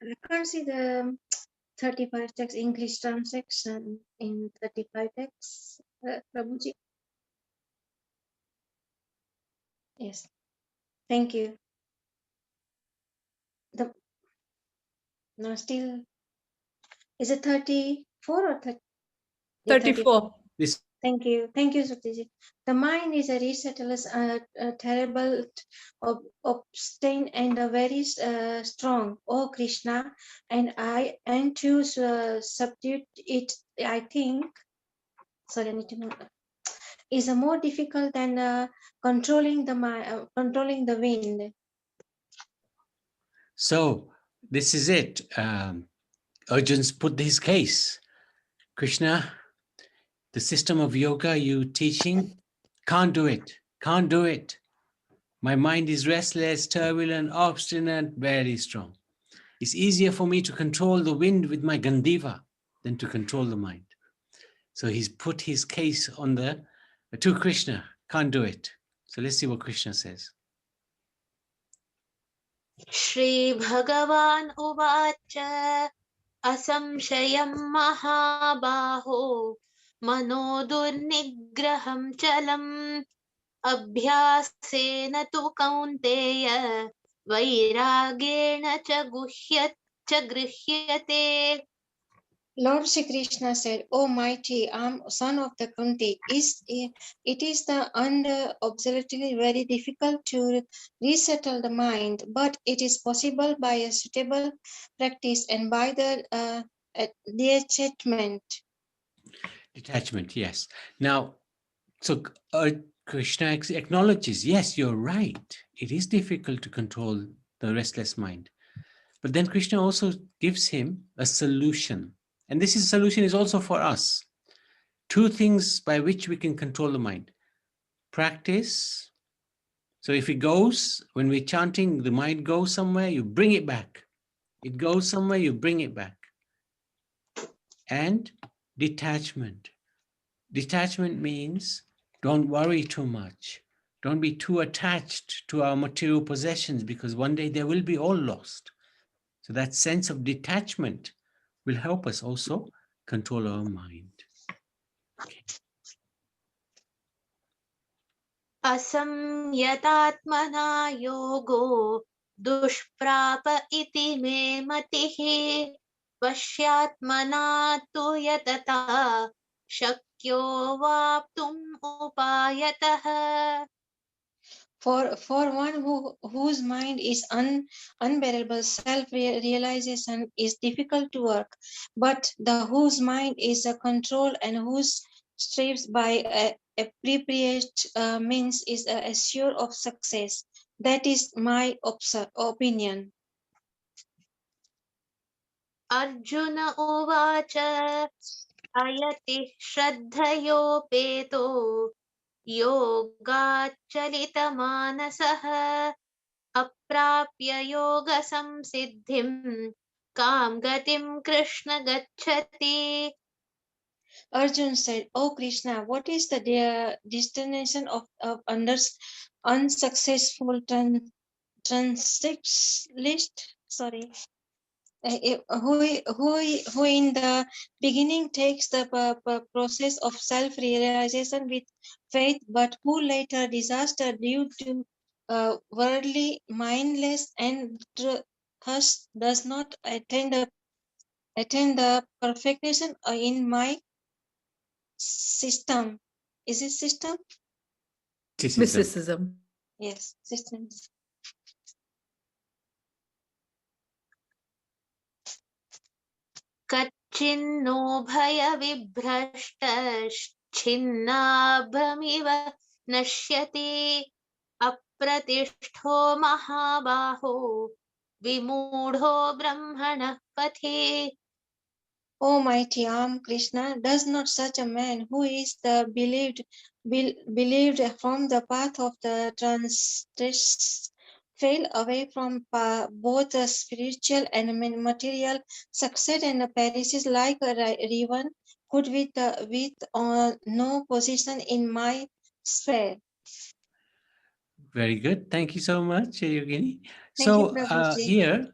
I can't see the 35 text English translation in 35 text, Prabhuji. Yes, thank you. No, still, is it 34 or 30? 34. Thank you, Sutiji. The mind is a restless, terrible, obstinate, and very strong. Oh Krishna, and to subdue it, I think. Sorry, I need to know. is more difficult than controlling the wind. So this is it. Arjun's put his case. Krishna, the system of yoga you teaching, can't do it. Can't do it. My mind is restless, turbulent, obstinate, very strong. It's easier for me to control the wind with my Gandiva than to control the mind. So he's put his case on to Krishna. Can't do it. So let's see what Krishna says. Shri Bhagavan Uvacha Asamshayam Mahabaho Mano Durnigraham Chalam Abhyasena tu Kaunteya Vairagena cha Grihyate. Lord Shri Krishna said, "O mighty son of the Kunti, it is the absolutely very difficult to resettle the mind, but it is possible by a suitable practice and by the detachment." Detachment, yes. Now, so Krishna acknowledges, yes, you're right. It is difficult to control the restless mind. But then Krishna also gives him a solution. And this solution is also for us. Two things by which we can control the mind. Practice. So if it goes, when we're chanting, the mind goes somewhere, you bring it back. It goes somewhere, you bring it back. And detachment. Detachment means don't worry too much. Don't be too attached to our material possessions, because one day they will be all lost. So that sense of detachment will help us also control our mind. Okay. Asamyatatmana yogo dushprapa iti me matihi vashyatmana tu yatata shakyo vaptum upayatah. For one whose mind is unbearable, self-realization is difficult to work, but the whose mind is a control and whose strives by appropriate means is assured of success. That is my opinion. Arjuna uvacha ayati shraddhayopeto yogacchalitamanasah aprapya yoga samsiddhim kam gatim krishna gacchati. Arjun said, "O Krishna, what is the destination of unsuccessful transitionalist? Sorry. Who in the beginning takes the process of self-realization with faith, but who later disaster due to worldly mindless and thus does not attain the perfection in my system." Is it system? Mysticism. Yes, systems. Kachinno bhaya vibhrashtaschinnabramiva nashyati apratishto mahabaho vimudho brahmana pathi. O mighty Krishna, does not such a man who is the believed from the path of the transgress fail away from both the spiritual and material success and perishes like a raven could with no position in my sphere? Very good. Thank you so much, Yogini. Thank you, So Prabhuji. here,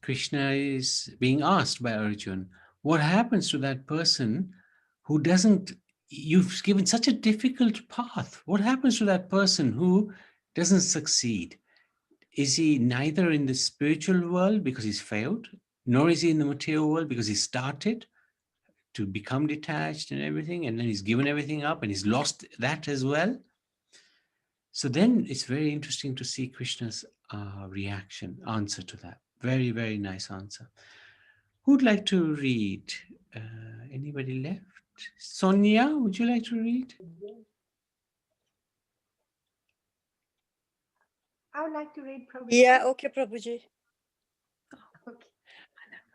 Krishna is being asked by Arjun, what happens to that person who doesn't, you've given such a difficult path. What happens to that person who doesn't succeed? Is he neither in the spiritual world because he's failed, nor is he in the material world because he started to become detached and everything, and then he's given everything up and he's lost that as well? So then it's very interesting to see Krishna's answer to that. Very, very nice answer. Who'd like to read? Anybody left? Sonia, would you like to read? I would like to read Prabhuji. Yeah, okay, Prabhuji. Okay.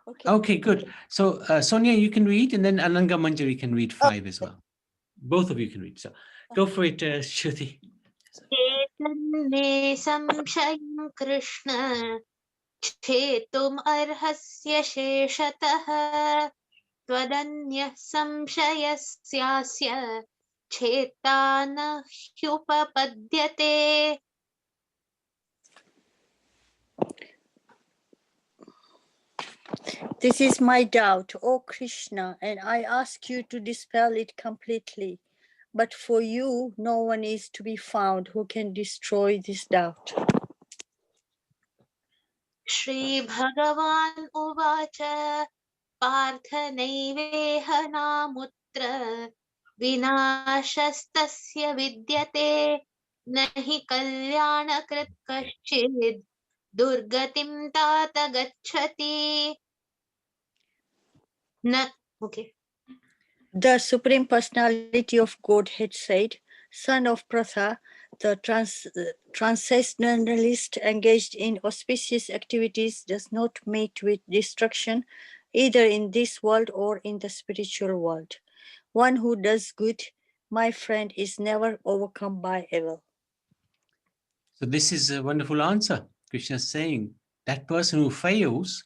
Okay. Okay, good. So Sonia, you can read, and then Ananga Manjari can read 5 as well. Both of you can read. So go for it, Shruti. चेतन्मे संशयं कृष्ण छेतुम् अर्हस्य शेषतः त्वदन्यः संशयस्यास्य छेत्ता न ह्युपपद्यते. This is my doubt, O Krishna, and I ask you to dispel it completely. But for you, no one is to be found who can destroy this doubt. श्रीभगवान् उवाच पार्थ नैवेह नामुत्र विनाशस्तस्य विद्यते न हि कल्याणकृत् कश्चित् दुर्गतिं तात गच्छति. Okay. The Supreme Personality of Godhead said, Son of Pratha, the transcendentalist engaged in auspicious activities does not meet with destruction either in this world or in the spiritual world. One who does good, my friend, is never overcome by evil. So this is a wonderful answer. Krishna is saying that person who fails,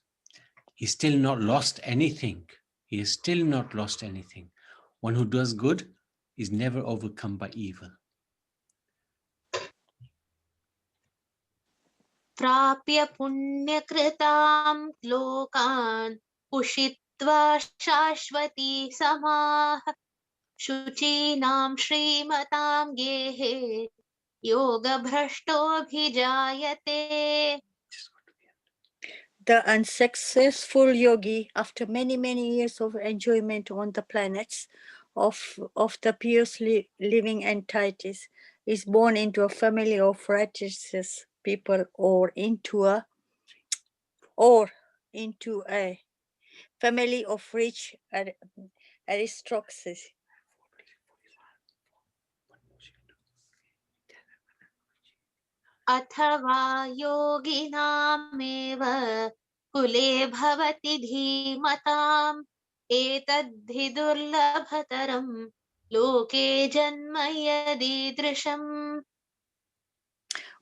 he's still not lost anything. He has still not lost anything. One who does good is never overcome by evil. प्राप्य पुण्यकृतां लोकान् उषित्वा शाश्वती समाः शुचीनां श्रीमतां गेहे योगभ्रष्टोऽभिजायते. The unsuccessful yogi, after many, many years of enjoyment on the planets of the piously living entities, is born into a family of righteous people or into a family of rich aristocracy. अथवा योगिनामेव कुले भवति धीमताम् एतद्धि दुर्लभतरं लोके जन्म यदीदृशम्.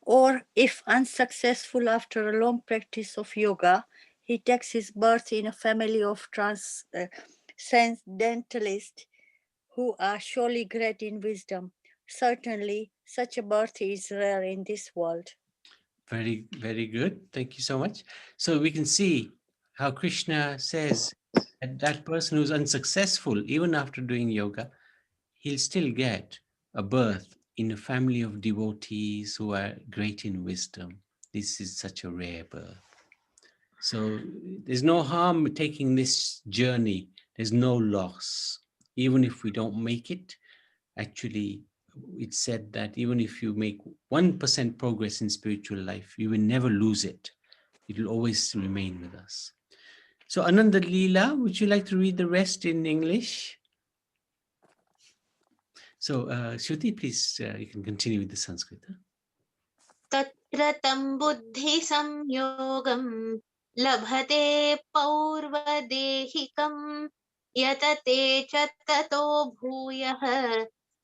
Or if unsuccessful after a long practice of yoga, he takes his birth in a family of transcendentalists who are surely great in wisdom. Certainly, such a birth is rare in this world. Very, very good. Thank you so much. So we can see how Krishna says that that person who's unsuccessful, even after doing yoga, he'll still get a birth in a family of devotees who are great in wisdom. This is such a rare birth. So there's no harm taking this journey. There's no loss. Even if we don't make it, actually, it's said that even if you make 1% progress in spiritual life, you will never lose it. It will always remain with us. So Ananda Leela, would you like to read the rest in English? So Shruti, please, you can continue with the Sanskrit. तत्र तं बुद्धि संयोगं लभते पौर्वदेहिकं यतते च ततो भूयः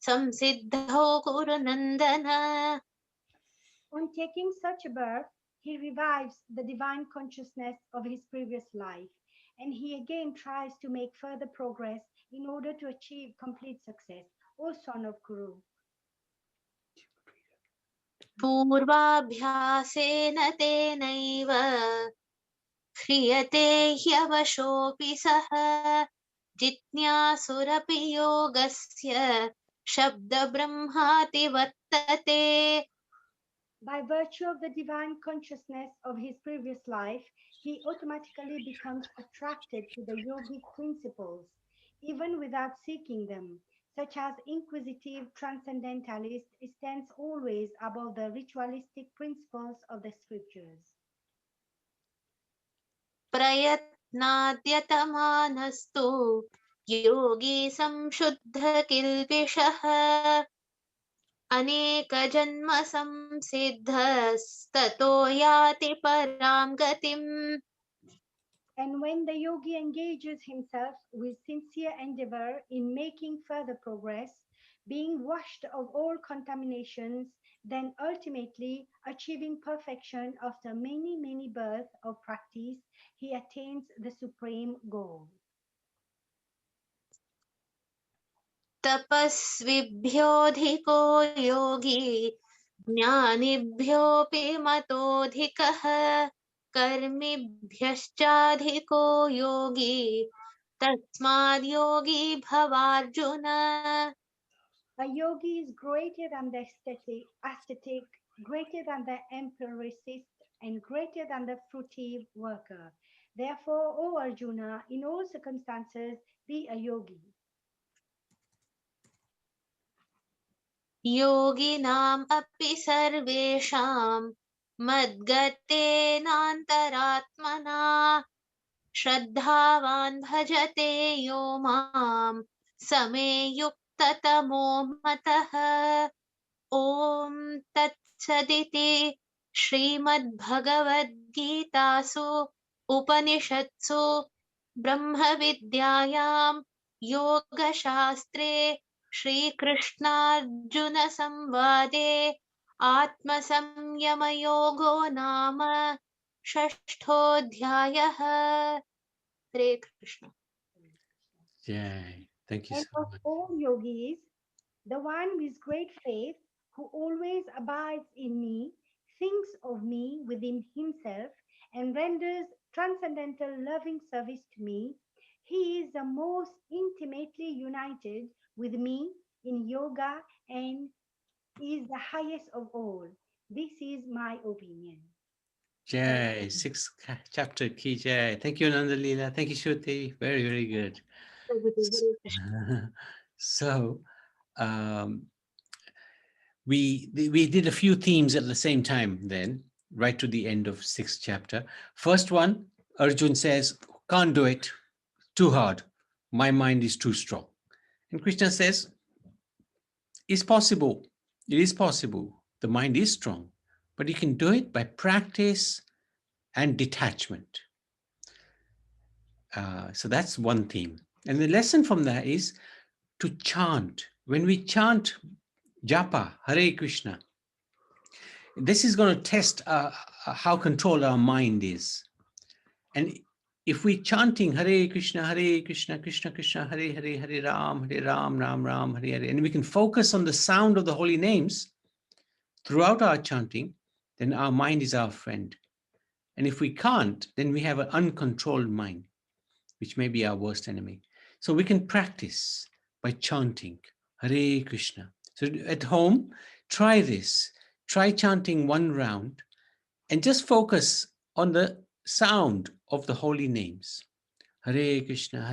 संसिद्धौ कुरु नन्दन. On taking such a birth, he revives the divine consciousness of his previous life, and he again tries to make further progress in order to achieve complete success, O son of Kuru. पूर्वाभ्यासेन तेनैव ह्रियते ह्यवशोऽपि सः जिज्ञासुरपि योगस्य शब्दब्रह्माति वर्तते. By virtue of the divine consciousness of his previous life, he automatically becomes attracted to the yogic principles, even without seeking them, such as inquisitive transcendentalist stands always above the ritualistic principles of the scriptures. प्रयत्नाद्यतमानस्तु योगी संशुद्ध किल्बिषः अनेकजन्म संसिद्धस्ततो याति परां गतिम्. And when the yogi engages himself with sincere endeavor in making further progress, being washed of all contaminations, then ultimately achieving perfection after many, many births of practice, he attains the supreme goal. तपस्विभ्योऽधिको योगी ज्ञानिभ्योऽपि मतोऽधिकः कर्मिभ्यश्चाधिको योगी तस्माद् योगी भवार्जुन. A yogi is greater than the ascetic, greater than the empiricist, and greater than the fruitive worker. Therefore, O Arjuna, in all circumstances, be a yogi. योगिनाम् अपि सर्वेषां मद्गतेनान्तरात्मना श्रद्धावान् भजते यो माम् समे युक्ततमो मतः. ॐ तत्सदिति श्रीमद्भगवद्गीतासु उपनिषत्सु ब्रह्मविद्यायां योगशास्त्रे श्रीकृष्णार्जुनसंवादे आत्मसंयमयोगो नाम षष्ठोऽध्यायः. हरे Krishna. Yay. Thank you And so of much. all yogis, the one with great faith, who always abides in me, thinks of me within himself, and renders transcendental loving service to me, he is the most intimately united with me in yoga and is the highest of all. This is my opinion. Jai, sixth chapter, Ki Jai. Thank you, Nandalila. Thank you, Shruti. Very, very good. So, we did a few themes at the same time then, right to the end of sixth chapter. First one, Arjun says, can't do it, too hard. My mind is too strong. And Krishna says, it's possible. It is possible. The mind is strong, but you can do it by practice and detachment. So that's one theme. And the lesson from that is to chant. When we chant japa, Hare Krishna, this is going to test how controlled our mind is. And if we're chanting Hare Krishna, Krishna Krishna, Hare Hare, Hare Ram, Ram Ram, Hare Hare, and we can focus on the sound of the holy names throughout our chanting, then our mind is our friend. And if we can't, then we have an uncontrolled mind, which may be our worst enemy. So we can practice by chanting Hare Krishna. So at home, try this. Try chanting one round and just focus on the sound of the holy names. Hare Krishna,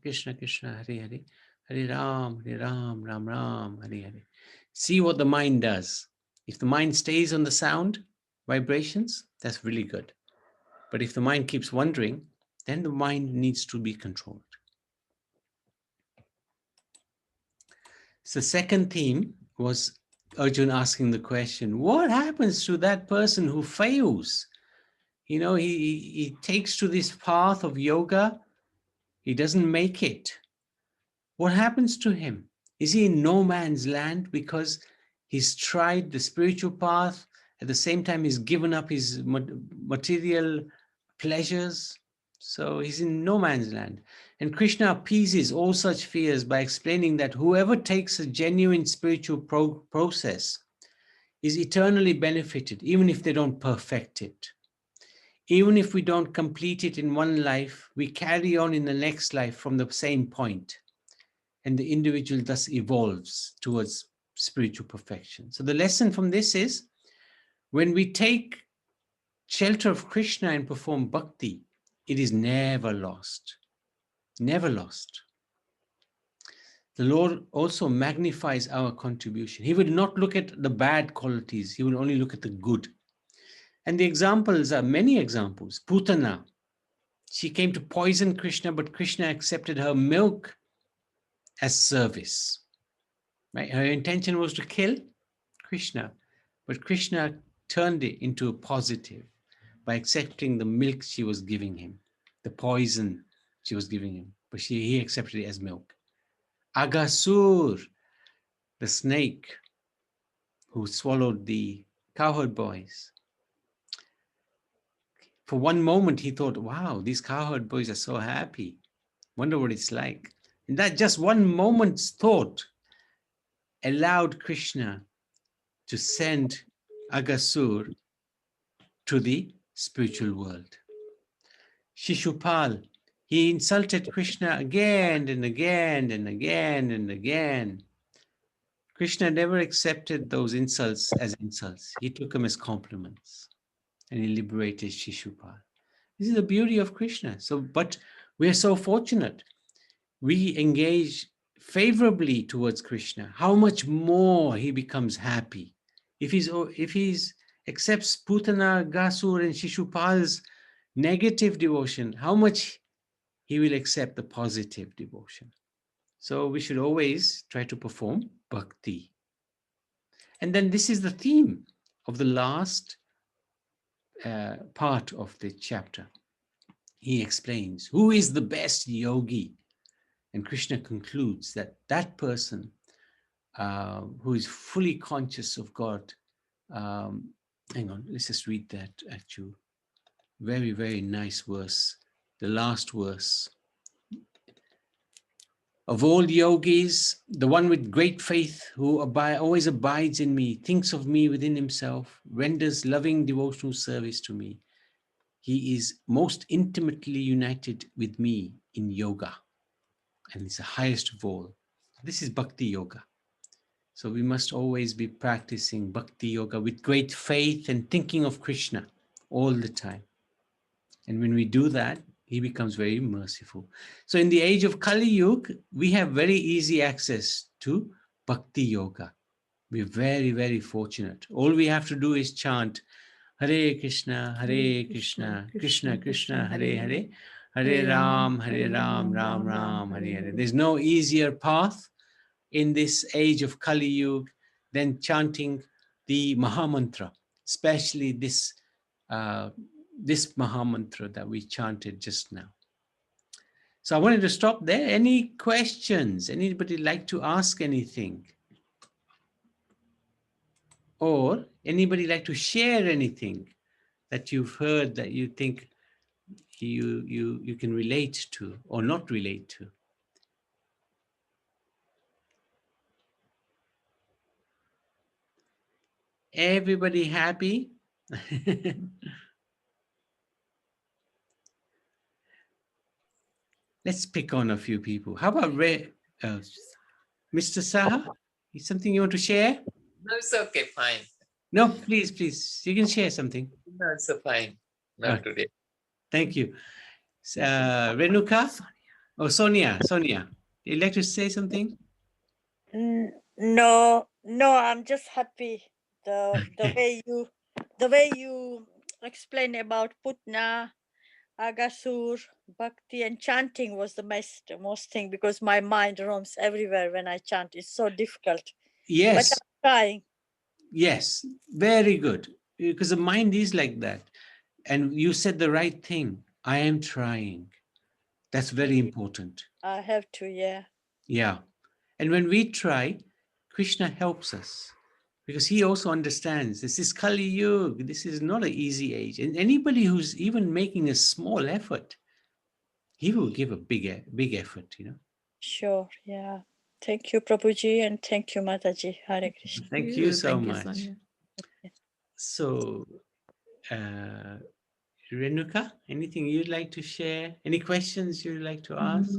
Krishna Krishna, Hare Hare, Hare Ram, Ram Ram, Hare Hare. See what the mind does. If the mind stays on the sound vibrations, that's really good. But if the mind keeps wandering, then the mind needs to be controlled. So second theme was Arjun asking the question, what happens to that person who fails? You know, he takes to this path of yoga, he doesn't make it. What happens to him? Is he in no man's land because he's tried the spiritual path, at the same time he's given up his material pleasures? So he's in no man's land. And Krishna appeases all such fears by explaining that whoever takes a genuine spiritual process is eternally benefited, even if they don't perfect it. Even if we don't complete it in one life, we carry on in the next life from the same point. And the individual thus evolves towards spiritual perfection. So the lesson from this is, when we take shelter of Krishna and perform bhakti, it is never lost. Never lost. The Lord also magnifies our contribution. He would not look at the bad qualities. He will only look at the good. And the examples are many examples. Putana, She came to poison Krishna, but Krishna accepted her milk as service. Right? Her intention was to kill Krishna, but Krishna turned it into a positive by accepting the milk she was giving him, the poison she was giving him, but he accepted it as milk. Agasur, the snake who swallowed the cowherd boys. For one moment, he thought, wow, these cowherd boys are so happy. Wonder what it's like. And that just one moment's thought allowed Krishna to send Agasur to the spiritual world. Shishupal, he insulted Krishna again and again and again and again. Krishna never accepted those insults as insults. He took them as compliments, and he liberated Shishupal. This is the beauty of Krishna. So, but we are so fortunate. We engage favorably towards Krishna. How much more he becomes happy. If he's accepts Putana, Gasur, and Shishupal's negative devotion, how much he will accept the positive devotion. So we should always try to perform bhakti. And then this is the theme of the last part of the chapter. He explains who is the best yogi. And Krishna concludes that that person who is fully conscious of God. Hang on, let's just read that actual very, very nice verse. The last verse. Of all yogis, the one with great faith who always abides in me, thinks of me within himself, renders loving devotional service to me. He is most intimately united with me in yoga, and it's the highest of all. This is bhakti yoga. So we must always be practicing bhakti yoga with great faith and thinking of Krishna all the time. And when we do that, he becomes very merciful. So in the age of Kali Yuga, we have very easy access to bhakti yoga. We're very, very fortunate. All we have to do is chant Hare Krishna, Krishna, Krishna, Hare Hare, Hare Ram, Ram Ram, Hare Hare. There's no easier path in this age of Kali Yuga than chanting the Mahamantra, especially this Mahamantra that we chanted just now. So I wanted to stop there. Any questions? Anybody like to ask anything? Or anybody like to share anything that you've heard that you think you can relate to or not relate to? Everybody happy? Let's pick on a few people. How about Mr. Saha? Is something you want to share? No, it's okay, fine. No, please. You can share something. No, it's fine. Not today. Thank you. Renuka? Oh, Sonia. You'd like to say something? No, I'm just happy the way you explain about Putna, Agasur, Bhakti, and chanting was the most thing, because my mind roams everywhere when I chant. It's so difficult. Yes. But I'm trying. Yes, very good. Because the mind is like that. And you said the right thing. I am trying. That's very important. I have to, yeah. Yeah. And when we try, Krishna helps us, because he also understands this is Kali Yuga. This is not an easy age. And anybody who's even making a small effort, he will give a big effort, Sure, yeah. Thank you, Prabhuji, and thank you, Mataji. Hare Krishna. Thank you so much. Sonia. So, Renuka, anything you'd like to share? Any questions you'd like to ask?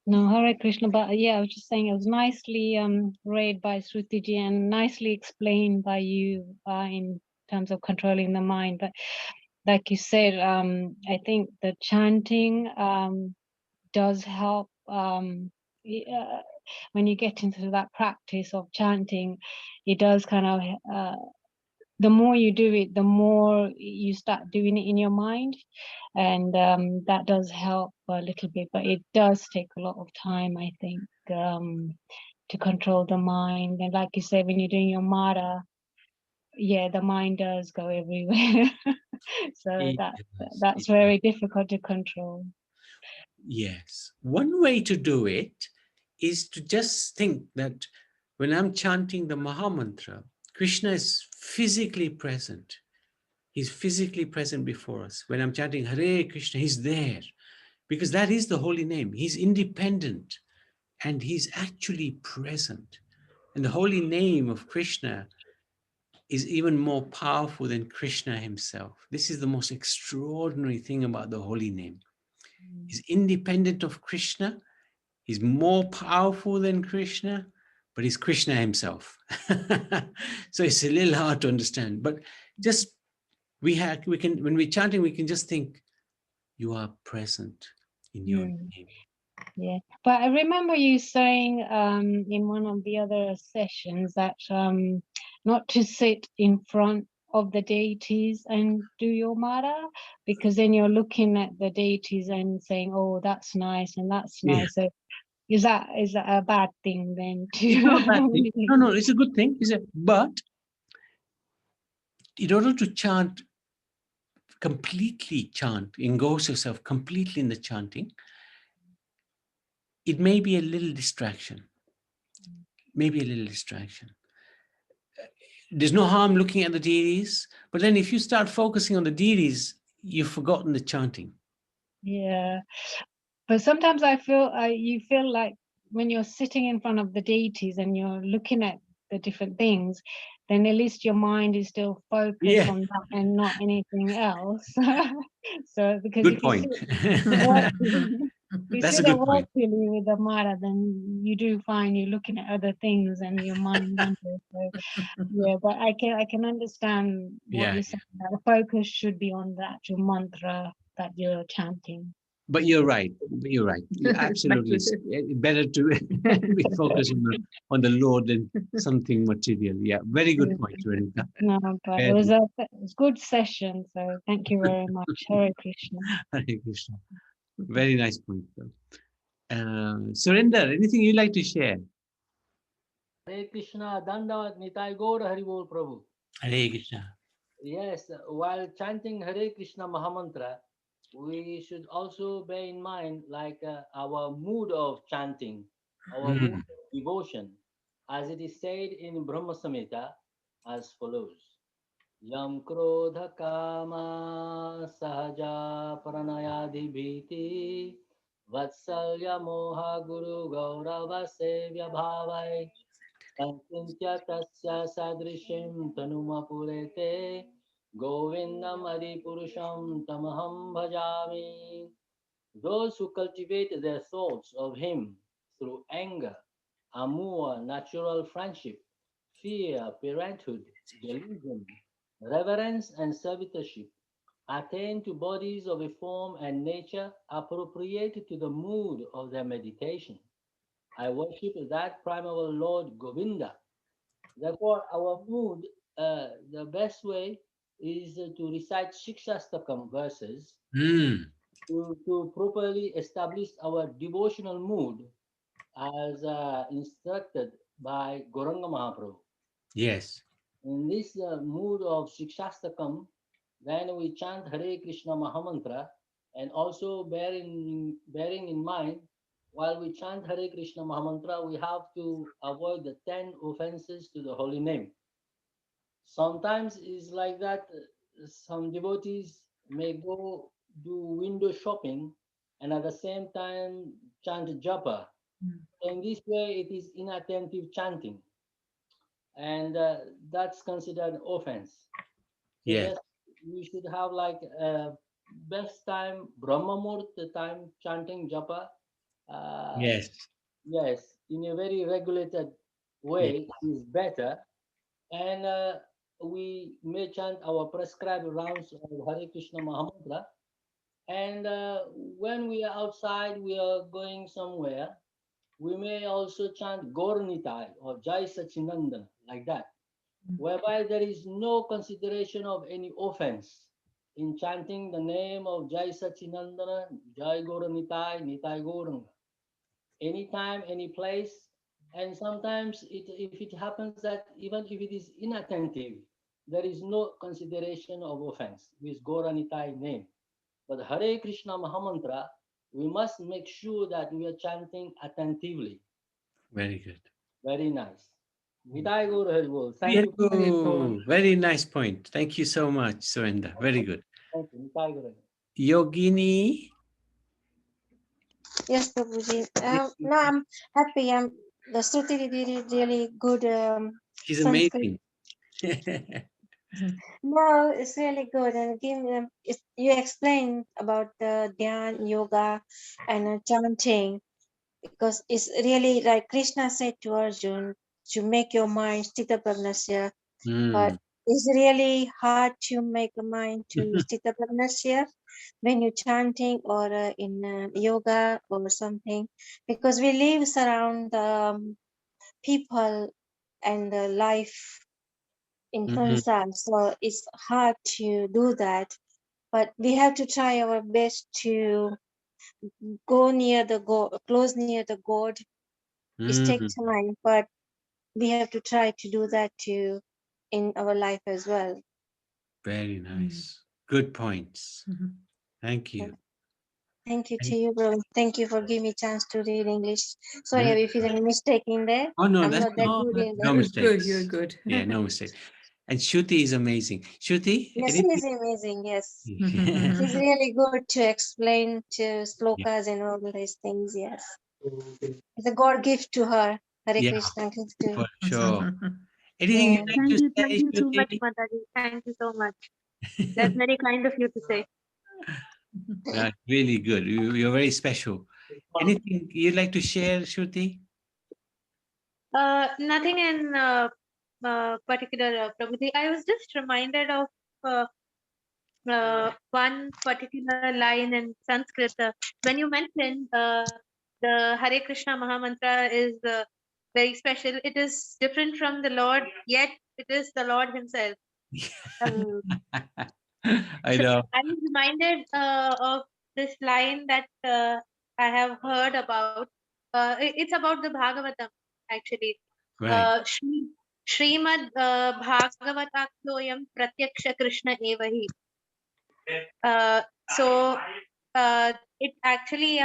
No, Hare Krishna, but yeah, I was just saying it was nicely read by Shrutiji and nicely explained by you in terms of controlling the mind. But like you said, I think the chanting does help. When you get into that practice of chanting, it does kind of the more you do it, the more you start doing it in your mind, and that does help a little bit, but it does take a lot of time, I think, to control the mind. And like you said, when you're doing your mara, yeah, the mind does go everywhere. So that's very difficult to control. Yes. One way to do it is to just think that when I'm chanting the Maha Mantra, Krishna is physically present. He's physically present before us. When I'm chanting Hare Krishna, he's there, because that is the holy name. He's independent and he's actually present. And the holy name of Krishna is even more powerful than Krishna himself. This is the most extraordinary thing about the holy name. He's independent of Krishna. He's more powerful than Krishna, but he's Krishna himself. So it's a little hard to understand, but just we can, when we're chanting, we can just think, you are present in your name. Yeah, but I remember you saying in one of the other sessions that not to sit in front of the deities and do your mara, because then you're looking at the deities and saying, oh, that's nice and that's nice. So is that a bad thing then too? It's not a bad thing. No, it's a good thing. But in order to chant, completely chant, engross yourself completely in the chanting, it may be a little distraction. Maybe a little distraction. There's no harm looking at the deities, but then if you start focusing on the deities, you've forgotten the chanting. Yeah, but sometimes I feel you feel like when you're sitting in front of the deities and you're looking at the different things, then at least your mind is still focused on that and not anything else. So because Good if you point. you That's a sit there good point. working with the Mara, then you do find you're looking at other things and your mind wanders. So yeah, but I can understand what you're saying. That the focus should be on the actual mantra that you're chanting. But you're right. You're absolutely better to be focused on the Lord than something material. Yeah, very good point, Renuka. No, but it was a good session. So thank you very much. Hare Krishna. Hare Krishna. Very nice point, though. Surinder, anything you'd like to share? Hare Krishna, Dandavat Nitai Gaur Haribol Prabhu. Hare Krishna. Yes, while chanting Hare Krishna Mahamantra, we should also bear in mind like our mood of chanting, our mood of devotion, as it is said in Brahma Samhita as follows. Yam krodha kama sahaja pranayadi bhiti vatsalya moha guru gaurava sevya bhavai sankintya tasya sadrishim tanuma purete govindam adipurusham tamaham bhajami. Those who cultivate their thoughts of him through anger, amour, natural friendship, fear, parenthood, delusion, reverence, and servitorship attain to bodies of a form and nature appropriate to the mood of their meditation. I worship that primal Lord Govinda. Therefore, our mood, the best way is to recite Shikshastakam verses to properly establish our devotional mood as instructed by Gauranga Mahaprabhu. Yes. In this mood of Shikshastakam, then we chant Hare Krishna Mahamantra, and also bearing in mind, while we chant Hare Krishna Mahamantra, we have to avoid the 10 offenses to the holy name. Sometimes it's like that, some devotees may go do window shopping and at the same time chant japa. In this way, it is inattentive chanting, and that's considered offense. So Yes. we should have like best time Brahma Muhurta time chanting japa. Yes. Yes, in a very regulated way is better, and we may chant our prescribed rounds of Hare Krishna Mahamantra. And when we are outside, we are going somewhere, we may also chant Gaur Nitai or Jai Sachinandana, like that. whereby there is no consideration of any offense in chanting the name of Jai Sachinandana, Jai Gaura Nitai, Nitai Gauranga. Anytime, any place, and sometimes if it happens that even if it is inattentive, there is no consideration of offense with Gaura Nitai name. But Hare Krishna Mahamantra, we must make sure that we are chanting attentively. Very good. Very nice. Nitai Gaur Hari Bol. Thank you. Oh, very nice point. Thank you so much, Surendra. Very good. Thank you. Nitai Gaur Hari. Yogini. Yes, Prabhuji. No, I'm happy. The Shruti did really good. She's Sanskrit. amazing. No, it's really good. And you explained about the Dhyan, yoga, and chanting, because it's really like Krishna said to Arjun to make your mind sthita pragnasya, but it's really hard to make a mind to sthita pragnasya when you're chanting or in yoga or something, because we live around people and life in samsara, so it's hard to do that. But we have to try our best to go near the God, close near the God. It takes time, but we have to try to do that too in our life as well. Very nice. Good points. Thank you. Thank you to you, bro. Thank you for giving me a chance to read English. Sorry if there's any mistake in there. Oh, no, I'm that's not that no, good in no that. mistakes. You're good. Yeah, no mistake. And Shruti is amazing. Shruti? Yes, she is amazing. Yes. She's really good to explain to slokas and all these things. Yes. It's a God gift to her. Hare Yeah, Krishna gift to. for sure. Anything you'd like to Thank say, you so much, Shruti? Mataji. Thank you so much. That's very kind of you to say. Yeah, really good. You're very special. Anything you'd like to share, Shruti? Nothing in particular, Prabhuji. I was just reminded of one particular line in Sanskrit. When you mentioned the Hare Krishna Mahamantra is very special. It is different from the Lord, yet it is the Lord Himself. I know. I was reminded of this line that I have heard about. It's about the Bhagavatam, actually. Right. Srimad Bhagavatakloyam Pratyaksha Krishna Evahi. So it actually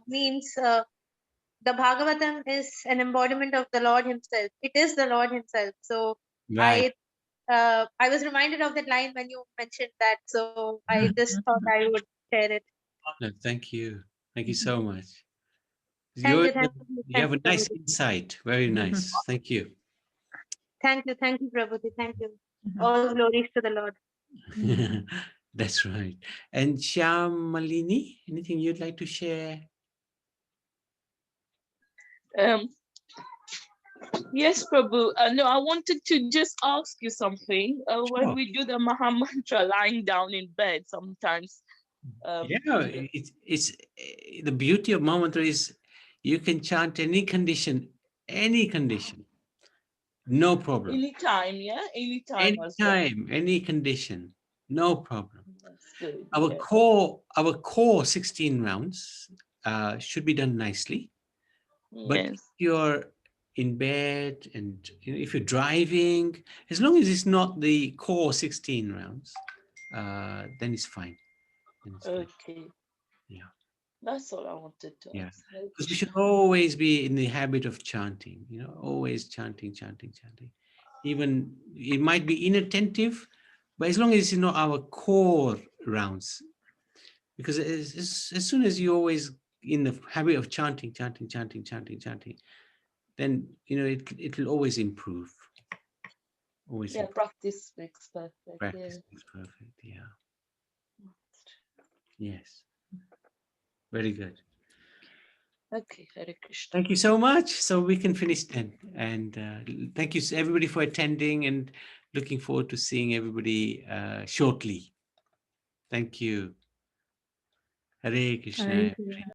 means the Bhagavatam is an embodiment of the Lord Himself. It is the Lord Himself. So Right. I was reminded of that line when you mentioned that. So I just thought I would share it. No, thank you. Thank you so much. Thank you, You have a nice Prabhuji. insight. Very nice. Thank you. Thank you, Prabhuji. Thank you. All glories to the Lord. That's right. And Shyamalini, anything you'd like to share? Yes, Prabhu. No, I wanted to just ask you something. When we do the Maha Mantra lying down in bed, sometimes. It's the beauty of Maha Mantra is you can chant any condition, no problem. Anytime, yeah, anytime as well. Anytime, any condition, no problem. That's good. Our yes. core 16 rounds should be done nicely. But if you're in bed and if you're driving, as long as it's not the core 16 rounds, then it's fine. Okay. Yeah. That's all I wanted to ask. Because we should always be in the habit of chanting, always chanting. Even it might be inattentive, but as long as it's not our core rounds, because as soon as you're always in the habit of chanting, then it will always improve. Always improve. Practice makes perfect. Practice makes perfect. Yeah. Yes. Very good. Okay, Hare Krishna. Thank you so much. So we can finish then. And thank you everybody for attending, and looking forward to seeing everybody shortly. Thank you. Hare Krishna.